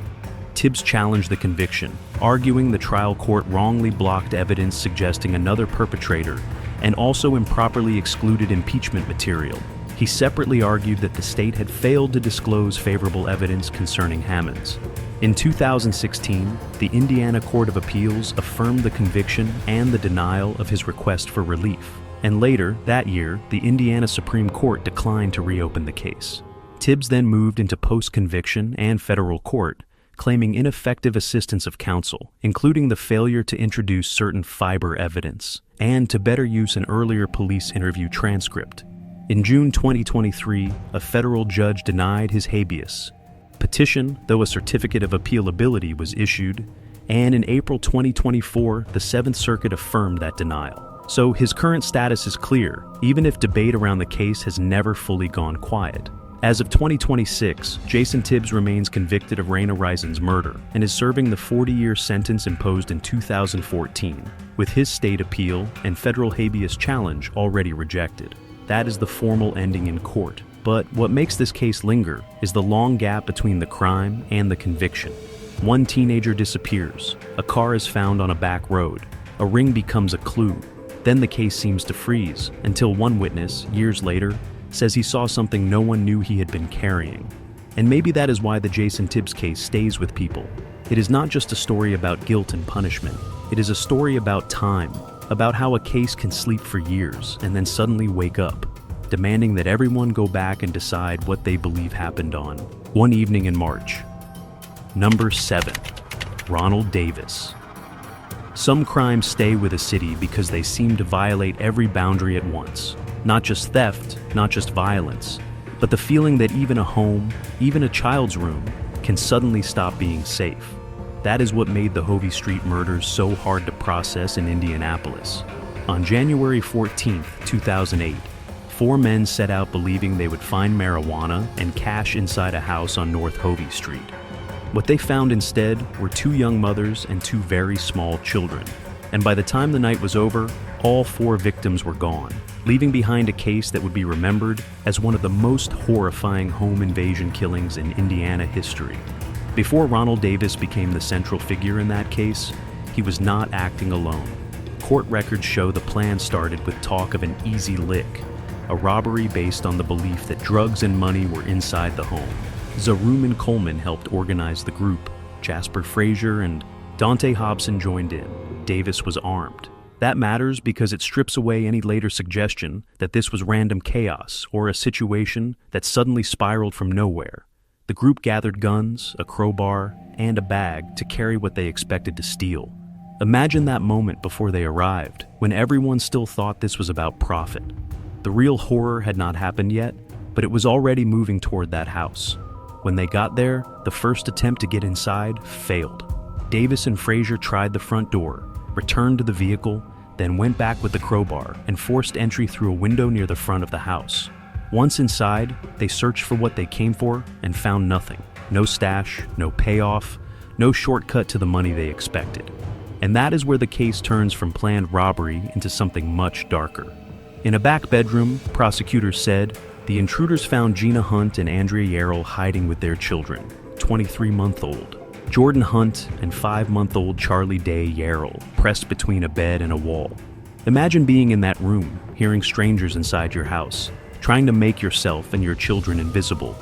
Tibbs challenged the conviction, arguing the trial court wrongly blocked evidence suggesting another perpetrator and also improperly excluded impeachment material. He separately argued that the state had failed to disclose favorable evidence concerning Hammonds. In 2016, the Indiana Court of Appeals affirmed the conviction and the denial of his request for relief. And later, that year, the Indiana Supreme Court declined to reopen the case. Tibbs then moved into post-conviction and federal court, claiming ineffective assistance of counsel, including the failure to introduce certain fiber evidence, and to better use an earlier police interview transcript. In June 2023, a federal judge denied his habeas petition, though a certificate of appealability was issued, and in April 2024, the Seventh Circuit affirmed that denial. So his current status is clear, even if debate around the case has never fully gone quiet. As of 2026, Jason Tibbs remains convicted of Raina Reisen's murder and is serving the 40-year sentence imposed in 2014, with his state appeal and federal habeas challenge already rejected. That is the formal ending in court. But what makes this case linger is the long gap between the crime and the conviction. One teenager disappears, a car is found on a back road, a ring becomes a clue. Then the case seems to freeze until one witness, years later, says he saw something no one knew he had been carrying. And maybe that is why the Jason Tibbs case stays with people. It is not just a story about guilt and punishment. It is a story about time, about how a case can sleep for years and then suddenly wake up, demanding that everyone go back and decide what they believe happened on one evening in March. Number 7. Ronald Davis. Some crimes stay with a city because they seem to violate every boundary at once. Not just theft, not just violence, but the feeling that even a home, even a child's room, can suddenly stop being safe. That is what made the Hovey Street murders so hard to process in Indianapolis. On January 14, 2008, 4 men set out believing they would find marijuana and cash inside a house on North Hovey Street. What they found instead were 2 young mothers and 2 very small children. And by the time the night was over, all 4 victims were gone, leaving behind a case that would be remembered as one of the most horrifying home invasion killings in Indiana history. Before Ronald Davis became the central figure in that case, he was not acting alone. Court records show the plan started with talk of an easy lick, a robbery based on the belief that drugs and money were inside the home. Zarum and Coleman helped organize the group. Jasper Frazier and Dante Hobson joined in. Davis was armed. That matters because it strips away any later suggestion that this was random chaos or a situation that suddenly spiraled from nowhere. The group gathered guns, a crowbar, and a bag to carry what they expected to steal. Imagine that moment before they arrived, when everyone still thought this was about profit. The real horror had not happened yet, but it was already moving toward that house. When they got there, the first attempt to get inside failed. Davis and Frazier tried the front door, returned to the vehicle, then went back with the crowbar and forced entry through a window near the front of the house. Once inside, they searched for what they came for and found nothing. No stash, no payoff, no shortcut to the money they expected. And that is where the case turns from planned robbery into something much darker. In a back bedroom, prosecutors said, the intruders found Gina Hunt and Andrea Yarrell hiding with their children, 23-month-old Jordan Hunt and 5-month-old Charlie Day Yarrell, pressed between a bed and a wall. Imagine being in that room, hearing strangers inside your house, trying to make yourself and your children invisible,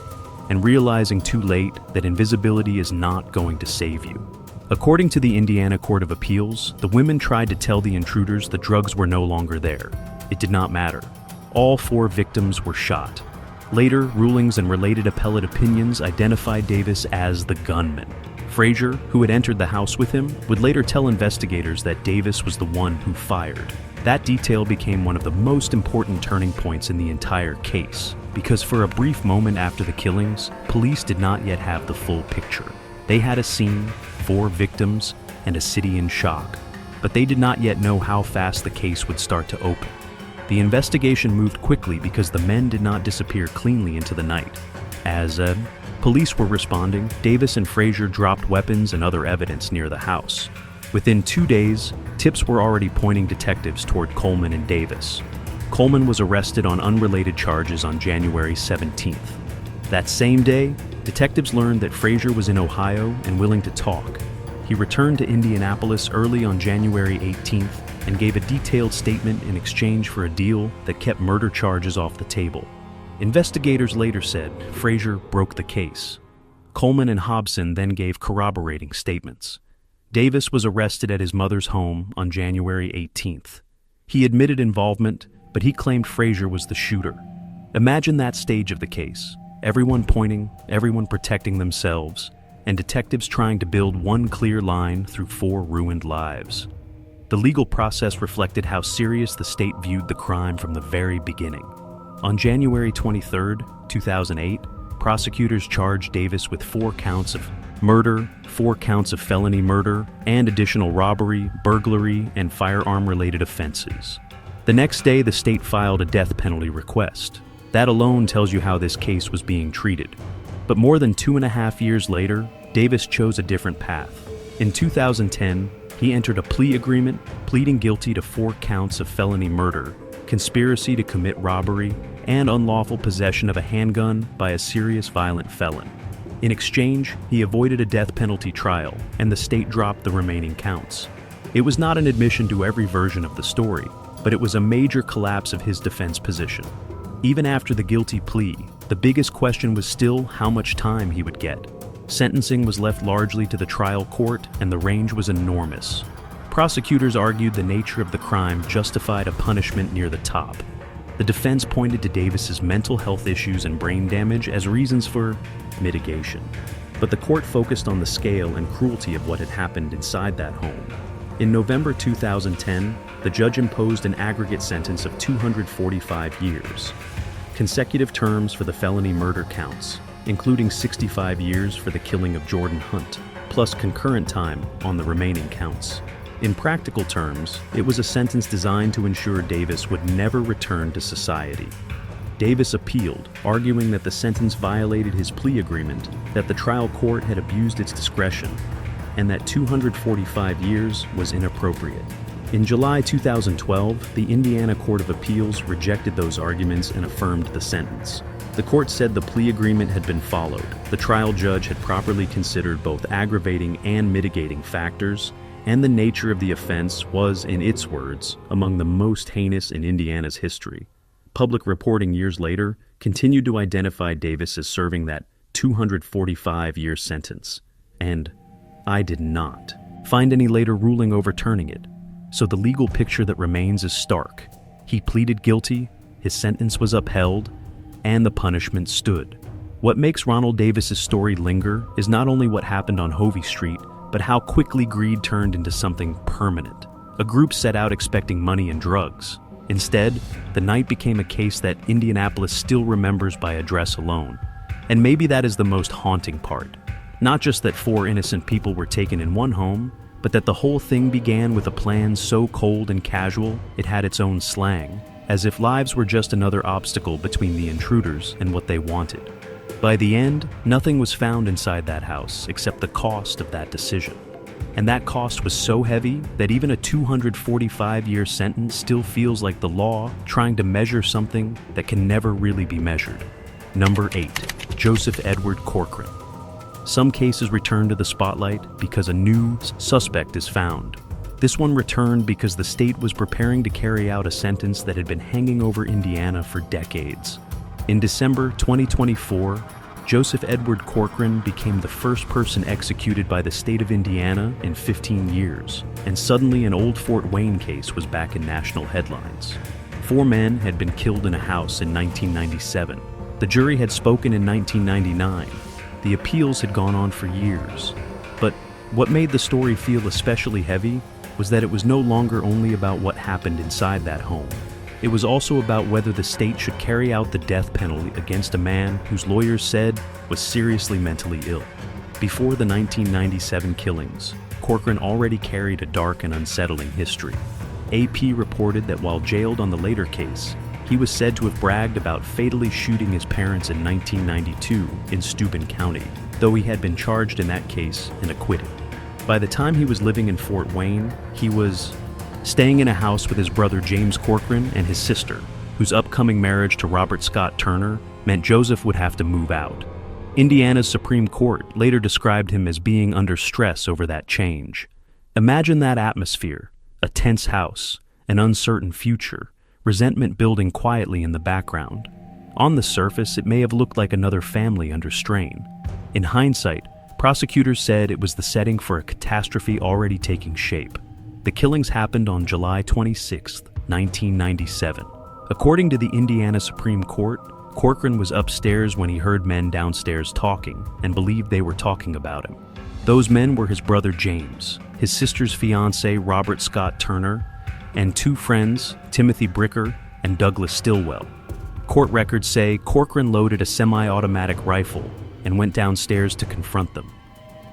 and realizing too late that invisibility is not going to save you. According to the Indiana Court of Appeals, the women tried to tell the intruders the drugs were no longer there. It did not matter. All 4 victims were shot. Later, rulings and related appellate opinions identified Davis as the gunman. Frazier, who had entered the house with him, would later tell investigators that Davis was the one who fired. That detail became one of the most important turning points in the entire case, because for a brief moment after the killings, police did not yet have the full picture. They had a scene, 4 victims, and a city in shock, but they did not yet know how fast the case would start to open. The investigation moved quickly because the men did not disappear cleanly into the night. As police were responding, Davis and Frazier dropped weapons and other evidence near the house. Within 2 days, tips were already pointing detectives toward Coleman and Davis. Coleman was arrested on unrelated charges on January 17th. That same day, detectives learned that Frazier was in Ohio and willing to talk. He returned to Indianapolis early on January 18th and gave a detailed statement in exchange for a deal that kept murder charges off the table. Investigators later said Frazier broke the case. Coleman and Hobson then gave corroborating statements. Davis was arrested at his mother's home on January 18th. He admitted involvement, but he claimed Frazier was the shooter. Imagine that stage of the case. Everyone pointing, everyone protecting themselves, and detectives trying to build one clear line through 4 ruined lives. The legal process reflected how serious the state viewed the crime from the very beginning. On January 23, 2008, prosecutors charged Davis with 4 counts of murder, 4 counts of felony murder, and additional robbery, burglary, and firearm-related offenses. The next day, the state filed a death penalty request. That alone tells you how this case was being treated. But more than 2.5 years later, Davis chose a different path. In 2010, he entered a plea agreement, pleading guilty to 4 counts of felony murder, conspiracy to commit robbery, and unlawful possession of a handgun by a serious violent felon. In exchange, he avoided a death penalty trial, and the state dropped the remaining counts. It was not an admission to every version of the story, but it was a major collapse of his defense position. Even after the guilty plea, the biggest question was still how much time he would get. Sentencing was left largely to the trial court, and the range was enormous. Prosecutors argued the nature of the crime justified a punishment near the top. The defense pointed to Davis's mental health issues and brain damage as reasons for mitigation. But the court focused on the scale and cruelty of what had happened inside that home. In November 2010, the judge imposed an aggregate sentence of 245 years. Consecutive terms for the felony murder counts, including 65 years for the killing of Jordan Hunt, plus concurrent time on the remaining counts. In practical terms, it was a sentence designed to ensure Davis would never return to society. Davis appealed, arguing that the sentence violated his plea agreement, that the trial court had abused its discretion, and that 245 years was inappropriate. In July 2012, the Indiana Court of Appeals rejected those arguments and affirmed the sentence. The court said the plea agreement had been followed. The trial judge had properly considered both aggravating and mitigating factors, and the nature of the offense was, in its words, among the most heinous in Indiana's history. Public reporting years later continued to identify Davis as serving that 245-year sentence. And I did not find any later ruling overturning it. So the legal picture that remains is stark. He pleaded guilty, his sentence was upheld, and the punishment stood. What makes Ronald Davis's story linger is not only what happened on Hovey Street, but how quickly greed turned into something permanent. A group set out expecting money and drugs. Instead, the night became a case that Indianapolis still remembers by address alone. And maybe that is the most haunting part. Not just that 4 innocent people were taken in one home, but that the whole thing began with a plan so cold and casual it had its own slang, as if lives were just another obstacle between the intruders and what they wanted. By the end, nothing was found inside that house except the cost of that decision. And that cost was so heavy that even a 245-year sentence still feels like the law trying to measure something that can never really be measured. Number 8. Joseph Edward Corcoran. Some cases return to the spotlight because a new suspect is found. This one returned because the state was preparing to carry out a sentence that had been hanging over Indiana for decades. In December 2024, Joseph Edward Corcoran became the first person executed by the state of Indiana in 15 years, and suddenly an old Fort Wayne case was back in national headlines. 4 men had been killed in a house in 1997. The jury had spoken in 1999. The appeals had gone on for years. But what made the story feel especially heavy was that it was no longer only about what happened inside that home. It was also about whether the state should carry out the death penalty against a man whose lawyers said was seriously mentally ill. Before the 1997 killings, Corcoran already carried a dark and unsettling history. AP reported that while jailed on the later case, he was said to have bragged about fatally shooting his parents in 1992 in Steuben County, though he had been charged in that case and acquitted. By the time he was living in Fort Wayne, he was staying in a house with his brother James Corcoran and his sister, whose upcoming marriage to Robert Scott Turner meant Joseph would have to move out. Indiana's Supreme Court later described him as being under stress over that change. Imagine that atmosphere, a tense house, an uncertain future, resentment building quietly in the background. On the surface, it may have looked like another family under strain. In hindsight, prosecutors said it was the setting for a catastrophe already taking shape. The killings happened on July 26, 1997. According to the Indiana Supreme Court, Corcoran was upstairs when he heard men downstairs talking and believed they were talking about him. Those men were his brother James, his sister's fiancé Robert Scott Turner, and 2 friends, Timothy Bricker and Douglas Stillwell. Court records say Corcoran loaded a semi-automatic rifle and went downstairs to confront them.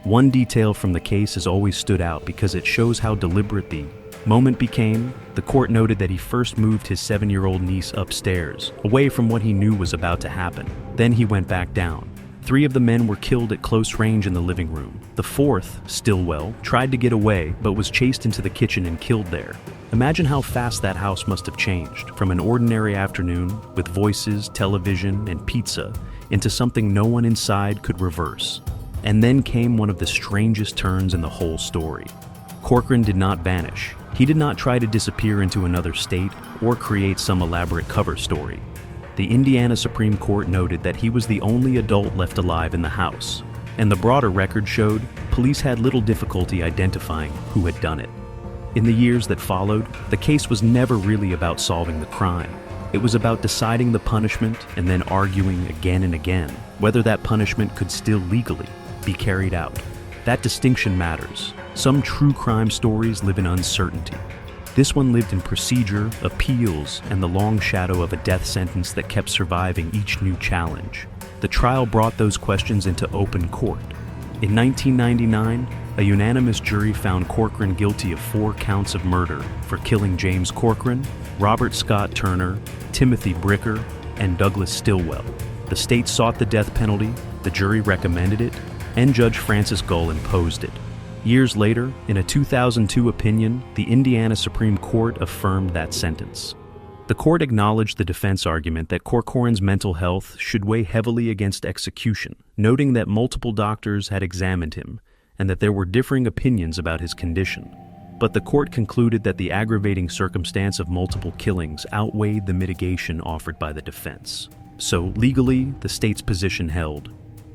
One detail from the case has always stood out because it shows how deliberate the moment became. The court noted that he first moved his 7-year-old niece upstairs, away from what he knew was about to happen. Then he went back down. 3 of the men were killed at close range in the living room. The 4th, Stillwell, tried to get away but was chased into the kitchen and killed there. Imagine how fast that house must have changed, from an ordinary afternoon with voices, television, and pizza, into something no one inside could reverse. And then came one of the strangest turns in the whole story. Corcoran did not vanish. He did not try to disappear into another state or create some elaborate cover story. The Indiana Supreme Court noted that he was the only adult left alive in the house, and the broader record showed police had little difficulty identifying who had done it. In the years that followed, the case was never really about solving the crime. It was about deciding the punishment and then arguing again and again whether that punishment could still legally be carried out. That distinction matters. Some true crime stories live in uncertainty. This one lived in procedure, appeals, and the long shadow of a death sentence that kept surviving each new challenge. The trial brought those questions into open court. In 1999, a unanimous jury found Corcoran guilty of 4 counts of murder for killing James Corcoran, Robert Scott Turner, Timothy Bricker, and Douglas Stillwell. The state sought the death penalty, the jury recommended it, and Judge Francis Gull imposed it. Years later, in a 2002 opinion, the Indiana Supreme Court affirmed that sentence. The court acknowledged the defense argument that Corcoran's mental health should weigh heavily against execution, noting that multiple doctors had examined him and that there were differing opinions about his condition. But the court concluded that the aggravating circumstance of multiple killings outweighed the mitigation offered by the defense. So, legally, the state's position held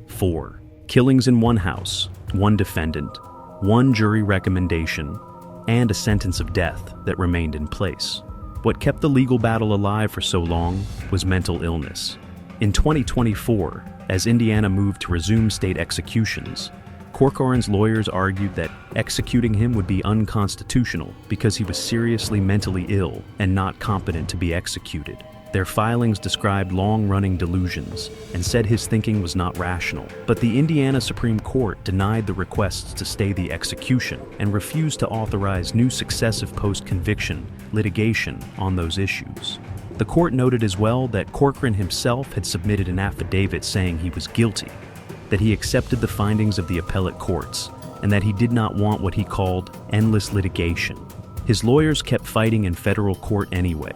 4 killings in one house, 1 defendant, 1 jury recommendation, and a sentence of death that remained in place. What kept the legal battle alive for so long was mental illness. In 2024, as Indiana moved to resume state executions, Corcoran's lawyers argued that executing him would be unconstitutional because he was seriously mentally ill and not competent to be executed. Their filings described long-running delusions and said his thinking was not rational. But the Indiana Supreme Court denied the requests to stay the execution and refused to authorize new successive post-conviction litigation on those issues. The court noted as well that Corcoran himself had submitted an affidavit saying he was guilty, that he accepted the findings of the appellate courts, and that he did not want what he called endless litigation. His lawyers kept fighting in federal court anyway.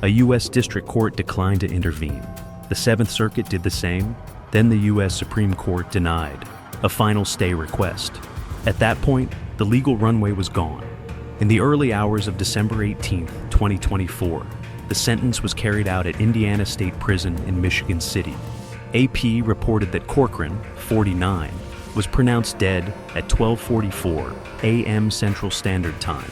A U.S. District Court declined to intervene. The 7th Circuit did the same. Then the U.S. Supreme Court denied a final stay request. At that point, the legal runway was gone. In the early hours of December 18, 2024, the sentence was carried out at Indiana State Prison in Michigan City. AP reported that Corcoran, 49, was pronounced dead at 12:44 a.m. Central Standard Time.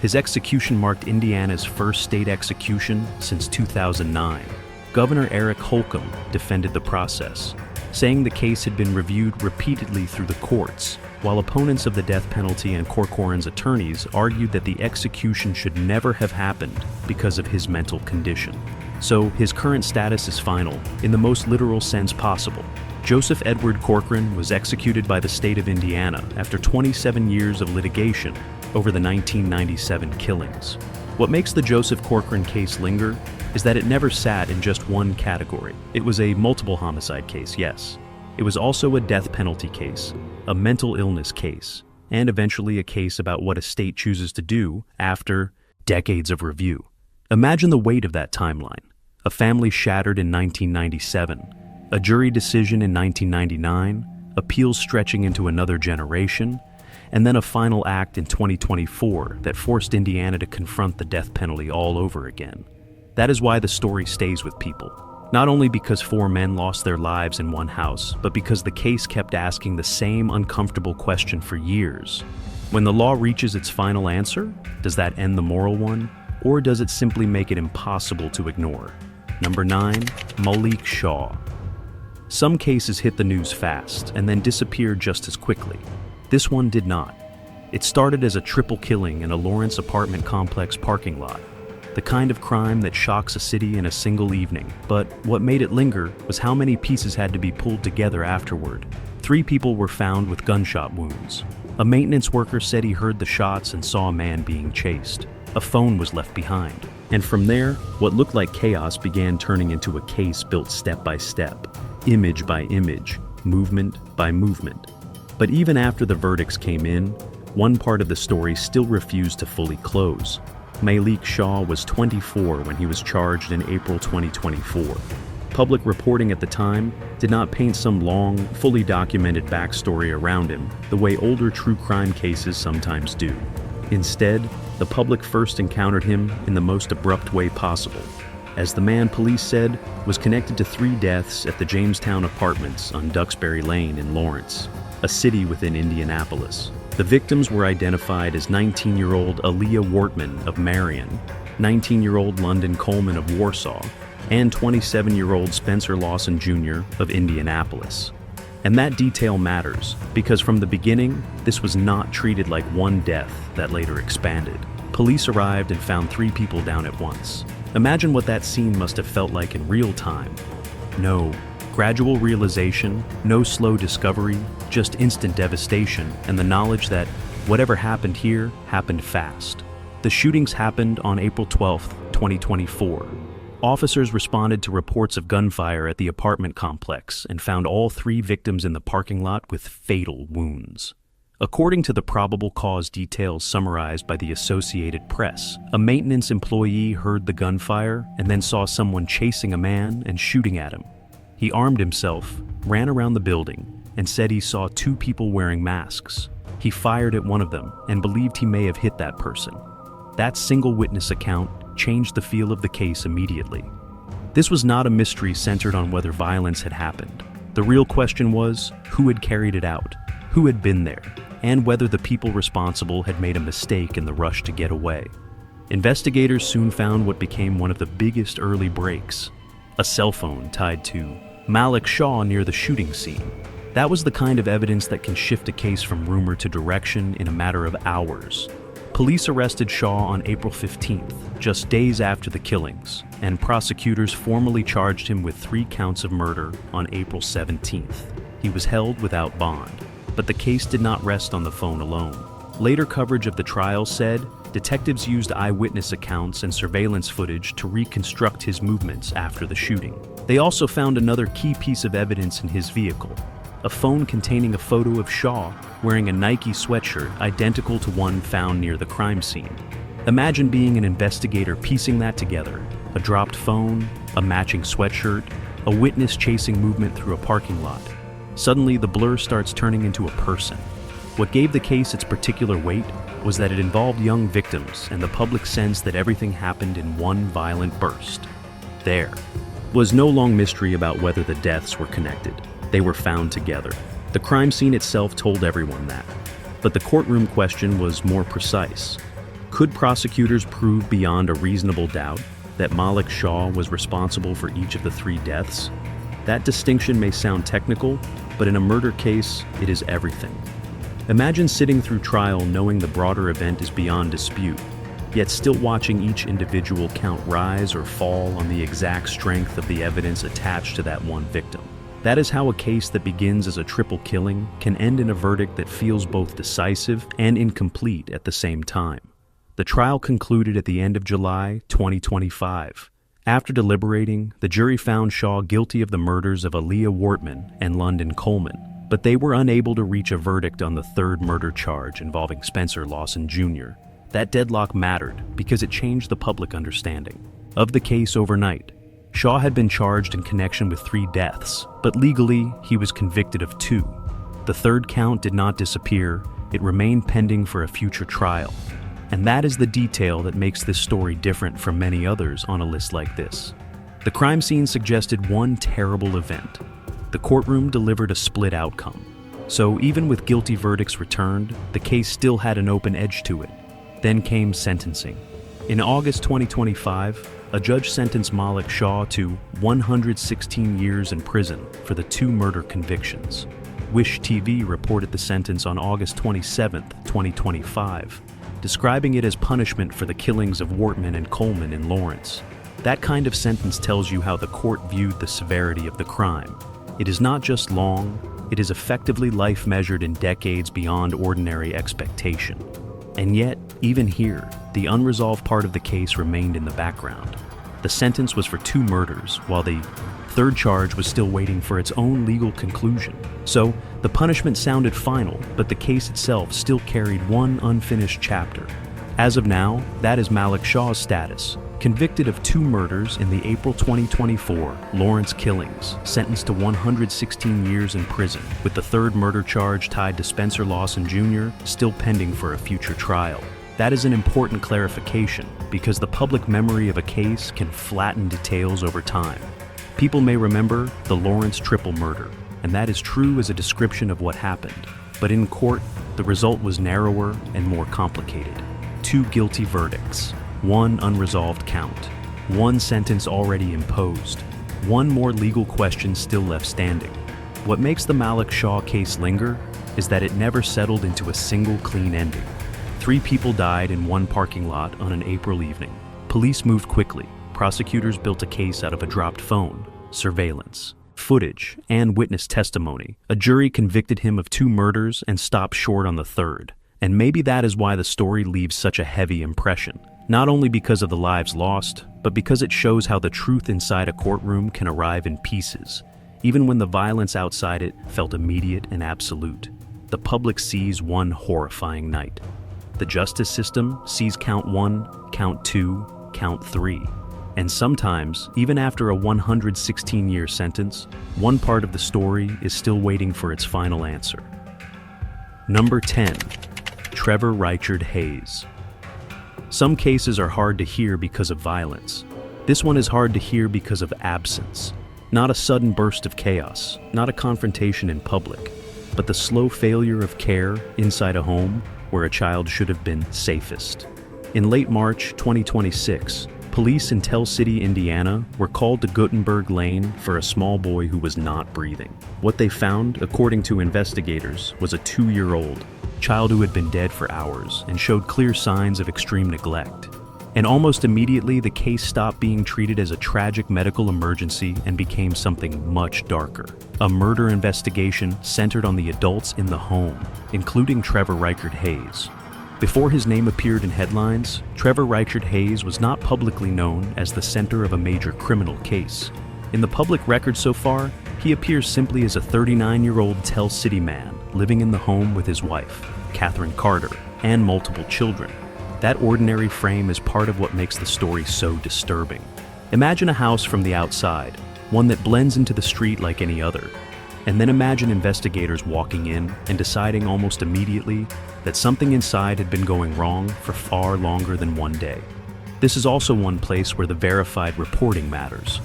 His execution marked Indiana's first state execution since 2009. Governor Eric Holcomb defended the process, saying the case had been reviewed repeatedly through the courts, while opponents of the death penalty and Corcoran's attorneys argued that the execution should never have happened because of his mental condition. So his current status is final, in the most literal sense possible. Joseph Edward Corcoran was executed by the state of Indiana after 27 years of litigation over the 1997 killings. What makes the Joseph Corcoran case linger is that it never sat in just one category. It was a multiple homicide case, yes. It was also a death penalty case, a mental illness case, and eventually a case about what a state chooses to do after decades of review. Imagine the weight of that timeline. A family shattered in 1997, a jury decision in 1999, appeals stretching into another generation, and then a final act in 2024 that forced Indiana to confront the death penalty all over again. That is why the story stays with people. Not only because 4 men lost their lives in one house, but because the case kept asking the same uncomfortable question for years. When the law reaches its final answer, does that end the moral one, or does it simply make it impossible to ignore? Number 9, Malik Shaw. Some cases hit the news fast and then disappeared just as quickly. This one did not. It started as a triple killing in a Lawrence apartment complex parking lot, the kind of crime that shocks a city in a single evening. But what made it linger was how many pieces had to be pulled together afterward. 3 people were found with gunshot wounds. A maintenance worker said he heard the shots and saw a man being chased. A phone was left behind. And from there, what looked like chaos began turning into a case built step by step, image by image, movement by movement. But even after the verdicts came in, one part of the story still refused to fully close. Malik Shaw was 24 when he was charged in April 2024. Public reporting at the time did not paint some long, fully documented backstory around him the way older true crime cases sometimes do. Instead, the public first encountered him in the most abrupt way possible, as the man, police said, was connected to 3 deaths at the Jamestown Apartments on Duxbury Lane in Lawrence, a city within Indianapolis. The victims were identified as 19-year-old Aaliyah Wortman of Marion, 19-year-old London Coleman of Warsaw, and 27-year-old Spencer Lawson Jr. of Indianapolis. And that detail matters, because from the beginning, this was not treated like one death that later expanded. Police arrived and found 3 people down at once. Imagine what that scene must have felt like in real time. No gradual realization, no slow discovery, just instant devastation, and the knowledge that whatever happened here happened fast. The shootings happened on April 12, 2024. Officers responded to reports of gunfire at the apartment complex and found all 3 victims in the parking lot with fatal wounds. According to the probable cause details summarized by the Associated Press, a maintenance employee heard the gunfire and then saw someone chasing a man and shooting at him. He armed himself, ran around the building, and said he saw two people wearing masks. He fired at one of them and believed he may have hit that person. That single witness account changed the feel of the case immediately. This was not a mystery centered on whether violence had happened. The real question was, who had carried it out, who had been there, and whether the people responsible had made a mistake in the rush to get away. Investigators soon found what became one of the biggest early breaks: a cell phone tied to Malik Shah near the shooting scene. That was the kind of evidence that can shift a case from rumor to direction in a matter of hours. Police arrested Shah on April 15th, just days after the killings, and prosecutors formally charged him with 3 counts of murder on April 17th. He was held without bond, but the case did not rest on the phone alone. Later coverage of the trial said detectives used eyewitness accounts and surveillance footage to reconstruct his movements after the shooting. They also found another key piece of evidence in his vehicle: a phone containing a photo of Shaw wearing a Nike sweatshirt identical to one found near the crime scene. Imagine being an investigator piecing that together: a dropped phone, a matching sweatshirt, a witness chasing movement through a parking lot. Suddenly, the blur starts turning into a person. What gave the case its particular weight was that it involved young victims and the public sense that everything happened in one violent burst. There was no long mystery about whether the deaths were connected. They were found together. The crime scene itself told everyone that. But the courtroom question was more precise. Could prosecutors prove beyond a reasonable doubt that Malik Shah was responsible for each of the 3 deaths? That distinction may sound technical, but in a murder case, it is everything. Imagine sitting through trial knowing the broader event is beyond dispute, yet still watching each individual count rise or fall on the exact strength of the evidence attached to that one victim. That is how a case that begins as a triple killing can end in a verdict that feels both decisive and incomplete at the same time. The trial concluded at the end of July 2025. After deliberating, the jury found Shaw guilty of the murders of Aaliyah Wortman and London Coleman, but they were unable to reach a verdict on the 3rd murder charge involving Spencer Lawson Jr. That deadlock mattered because it changed the public understanding of the case overnight. Shaw had been charged in connection with 3 deaths, but legally he was convicted of 2. The 3rd count did not disappear, it remained pending for a future trial. And that is the detail that makes this story different from many others on a list like this. The crime scene suggested one terrible event. The courtroom delivered a split outcome. So even with guilty verdicts returned, the case still had an open edge to it. Then came sentencing. In August 2025, a judge sentenced Malik Shah to 116 years in prison for the 2 murder convictions. Wish TV reported the sentence on August 27, 2025. Describing it as punishment for the killings of Wortman and Coleman in Lawrence. That kind of sentence tells you how the court viewed the severity of the crime. It is not just long, it is effectively life measured in decades beyond ordinary expectation. And yet, even here, the unresolved part of the case remained in the background. The sentence was for 2 murders, while the 3rd charge was still waiting for its own legal conclusion. So, the punishment sounded final, but the case itself still carried one unfinished chapter. As of now, that is Malik Shah's status, convicted of 2 murders in the April 2024 Lawrence killings, sentenced to 116 years in prison, with the 3rd murder charge tied to Spencer Lawson Jr. still pending for a future trial. That is an important clarification, because the public memory of a case can flatten details over time. People may remember the Lawrence triple murder, and that is true as a description of what happened. But in court, the result was narrower and more complicated. 2 guilty verdicts, 1 unresolved count, 1 sentence already imposed, 1 more legal question still left standing. What makes the Malik Shah case linger is that it never settled into a single clean ending. 3 people died in one parking lot on an April evening. Police moved quickly. Prosecutors built a case out of a dropped phone, surveillance, footage, and witness testimony. A jury convicted him of 2 murders and stopped short on the 3rd. And maybe that is why the story leaves such a heavy impression. Not only because of the lives lost, but because it shows how the truth inside a courtroom can arrive in pieces, even when the violence outside it felt immediate and absolute. the public sees one horrifying night. The justice system sees count 1, count 2, count 3. And sometimes, even after a 116-year sentence, one part of the story is still waiting for its final answer. Number 10. Trevor Richard Hayes. Some cases are hard to hear because of violence. This one is hard to hear because of absence. Not a sudden burst of chaos, not a confrontation in public, but the slow failure of care inside a home where a child should have been safest. In late March 2026, police in Tell City, Indiana, were called to Gutenberg Lane for a small boy who was not breathing. What they found, according to investigators, was a 2-year-old child who had been dead for hours and showed clear signs of extreme neglect. And almost immediately, the case stopped being treated as a tragic medical emergency and became something much darker. A murder investigation centered on the adults in the home, including Trevor Richard Hayes. Before his name appeared in headlines, Trevor Richard Hayes was not publicly known as the center of a major criminal case. In the public record so far, he appears simply as a 39-year-old Tell City man living in the home with his wife, Catherine Carter, and multiple children. That ordinary frame is part of what makes the story so disturbing. Imagine a house from the outside, one that blends into the street like any other. And then imagine investigators walking in and deciding almost immediately that something inside had been going wrong for far longer than one day. This is also one place where the verified reporting matters.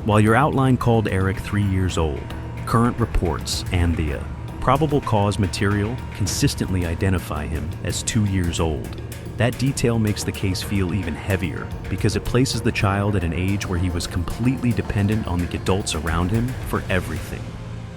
While your outline called Eric 3 years old, current reports and the probable cause material consistently identify him as 2 years old. That detail makes the case feel even heavier because it places the child at an age where he was completely dependent on the adults around him for everything.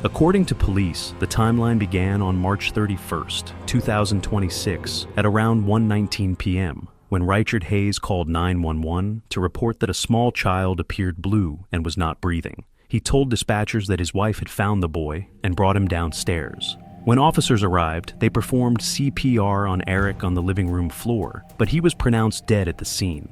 According to police, the timeline began on March 31st, 2026 at around 1:19 p.m. when Richard Hayes called 911 to report that a small child appeared blue and was not breathing. He told dispatchers that his wife had found the boy and brought him downstairs. When officers arrived, they performed CPR on Eric on the living room floor, but he was pronounced dead at the scene.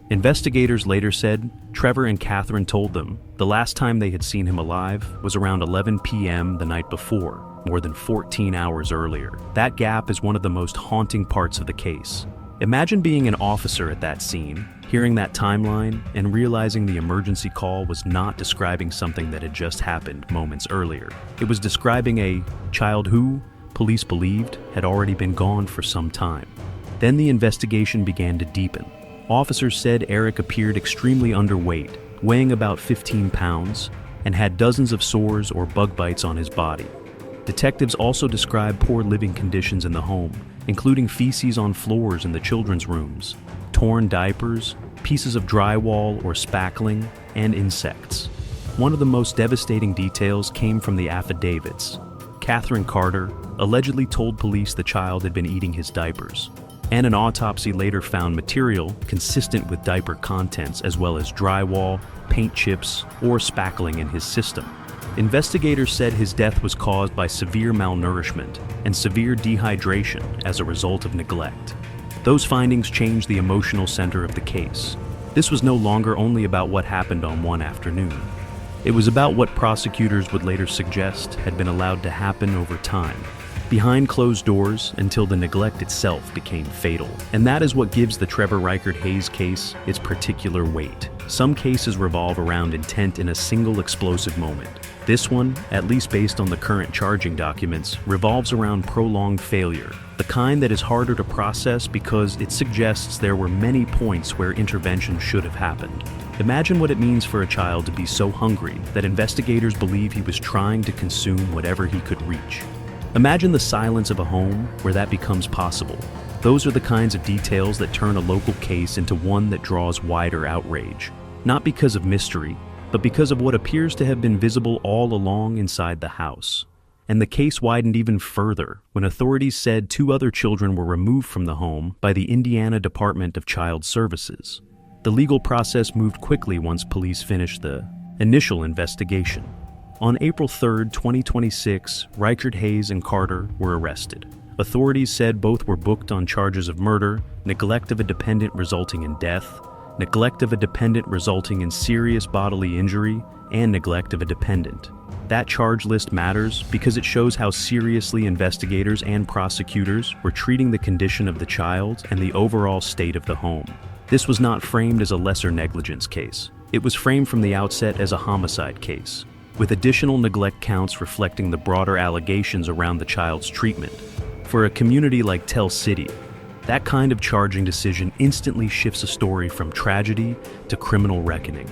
Investigators later said Trevor and Catherine told them the last time they had seen him alive was around 11 p.m. the night before, more than 14 hours earlier. That gap is one of the most haunting parts of the case. Imagine being an officer at that scene, hearing that timeline, and realizing the emergency call was not describing something that had just happened moments earlier. It was describing a child who, police believed, had already been gone for some time. Then the investigation began to deepen. Officers said Eric appeared extremely underweight, weighing about 15 pounds, and had dozens of sores or bug bites on his body. Detectives also described poor living conditions in the home, including feces on floors in the children's rooms, torn diapers, pieces of drywall or spackling, and insects. One of the most devastating details came from the affidavits. Catherine Carter allegedly told police the child had been eating his diapers, and an autopsy later found material consistent with diaper contents as well as drywall, paint chips, or spackling in his system. Investigators said his death was caused by severe malnourishment and severe dehydration as a result of neglect. Those findings changed the emotional center of the case. This was no longer only about what happened on one afternoon. It was about what prosecutors would later suggest had been allowed to happen over time, behind closed doors until the neglect itself became fatal. And that is what gives the Trevor Richard Hayes case its particular weight. Some cases revolve around intent in a single explosive moment. This one, at least based on the current charging documents, revolves around prolonged failure, the kind that is harder to process because it suggests there were many points where intervention should have happened. Imagine what it means for a child to be so hungry that investigators believe he was trying to consume whatever he could reach. Imagine the silence of a home where that becomes possible. Those are the kinds of details that turn a local case into one that draws wider outrage, not because of mystery, but because of what appears to have been visible all along inside the house. And the case widened even further when authorities said 2 other children were removed from the home by the Indiana Department of Child Services. The legal process moved quickly once police finished the initial investigation. On April 3, 2026, Richard Hayes and Carter were arrested. Authorities said both were booked on charges of murder, neglect of a dependent resulting in death, neglect of a dependent resulting in serious bodily injury, and neglect of a dependent. That charge list matters because it shows how seriously investigators and prosecutors were treating the condition of the child and the overall state of the home. This was not framed as a lesser negligence case. It was framed from the outset as a homicide case, with additional neglect counts reflecting the broader allegations around the child's treatment. For a community like Tell City, that kind of charging decision instantly shifts a story from tragedy to criminal reckoning.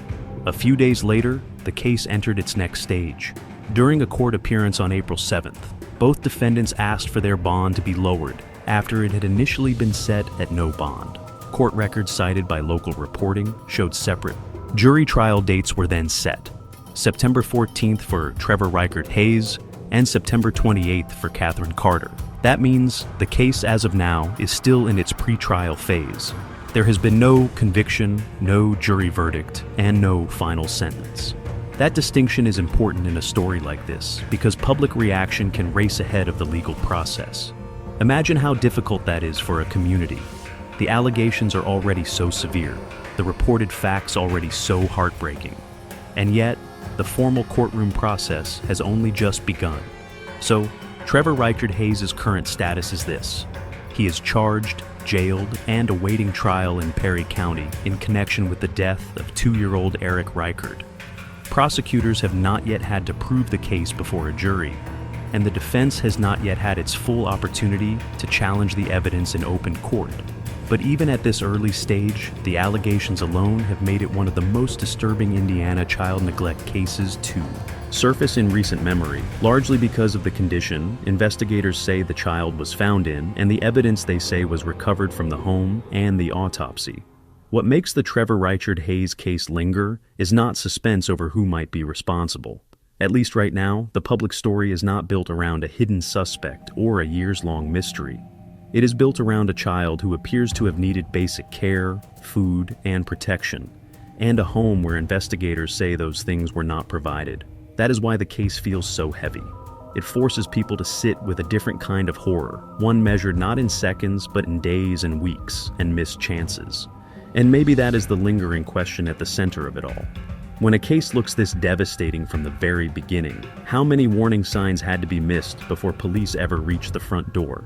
A few days later, the case entered its next stage. During a court appearance on April 7th, both defendants asked for their bond to be lowered after it had initially been set at no bond. Court records cited by local reporting showed separate. Jury trial dates were then set: September 14th for Trevor Reichert Hayes and September 28th for Catherine Carter. That means the case as of now is still in its pre-trial phase. There has been no conviction, no jury verdict, and no final sentence. That distinction is important in a story like this because public reaction can race ahead of the legal process. Imagine how difficult that is for a community. The allegations are already so severe, the reported facts already so heartbreaking, and yet the formal courtroom process has only just begun. So, Trevor Reichert Hayes' current status is this: he is charged, jailed, and awaiting trial in Perry County in connection with the death of 2-year-old Eric Reichert. Prosecutors have not yet had to prove the case before a jury, and the defense has not yet had its full opportunity to challenge the evidence in open court. But even at this early stage, the allegations alone have made it one of the most disturbing Indiana child neglect cases to surface in recent memory. Largely because of the condition investigators say the child was found in, and the evidence they say was recovered from the home and the autopsy. What makes the Trevor Reichert Hayes case linger is not suspense over who might be responsible. At least right now, the public story is not built around a hidden suspect or a years-long mystery. It is built around a child who appears to have needed basic care, food, and protection, and a home where investigators say those things were not provided. That is why the case feels so heavy. It forces people to sit with a different kind of horror, one measured not in seconds but in days and weeks, and missed chances. And maybe that is the lingering question at the center of it all. When a case looks this devastating from the very beginning, how many warning signs had to be missed before police ever reached the front door?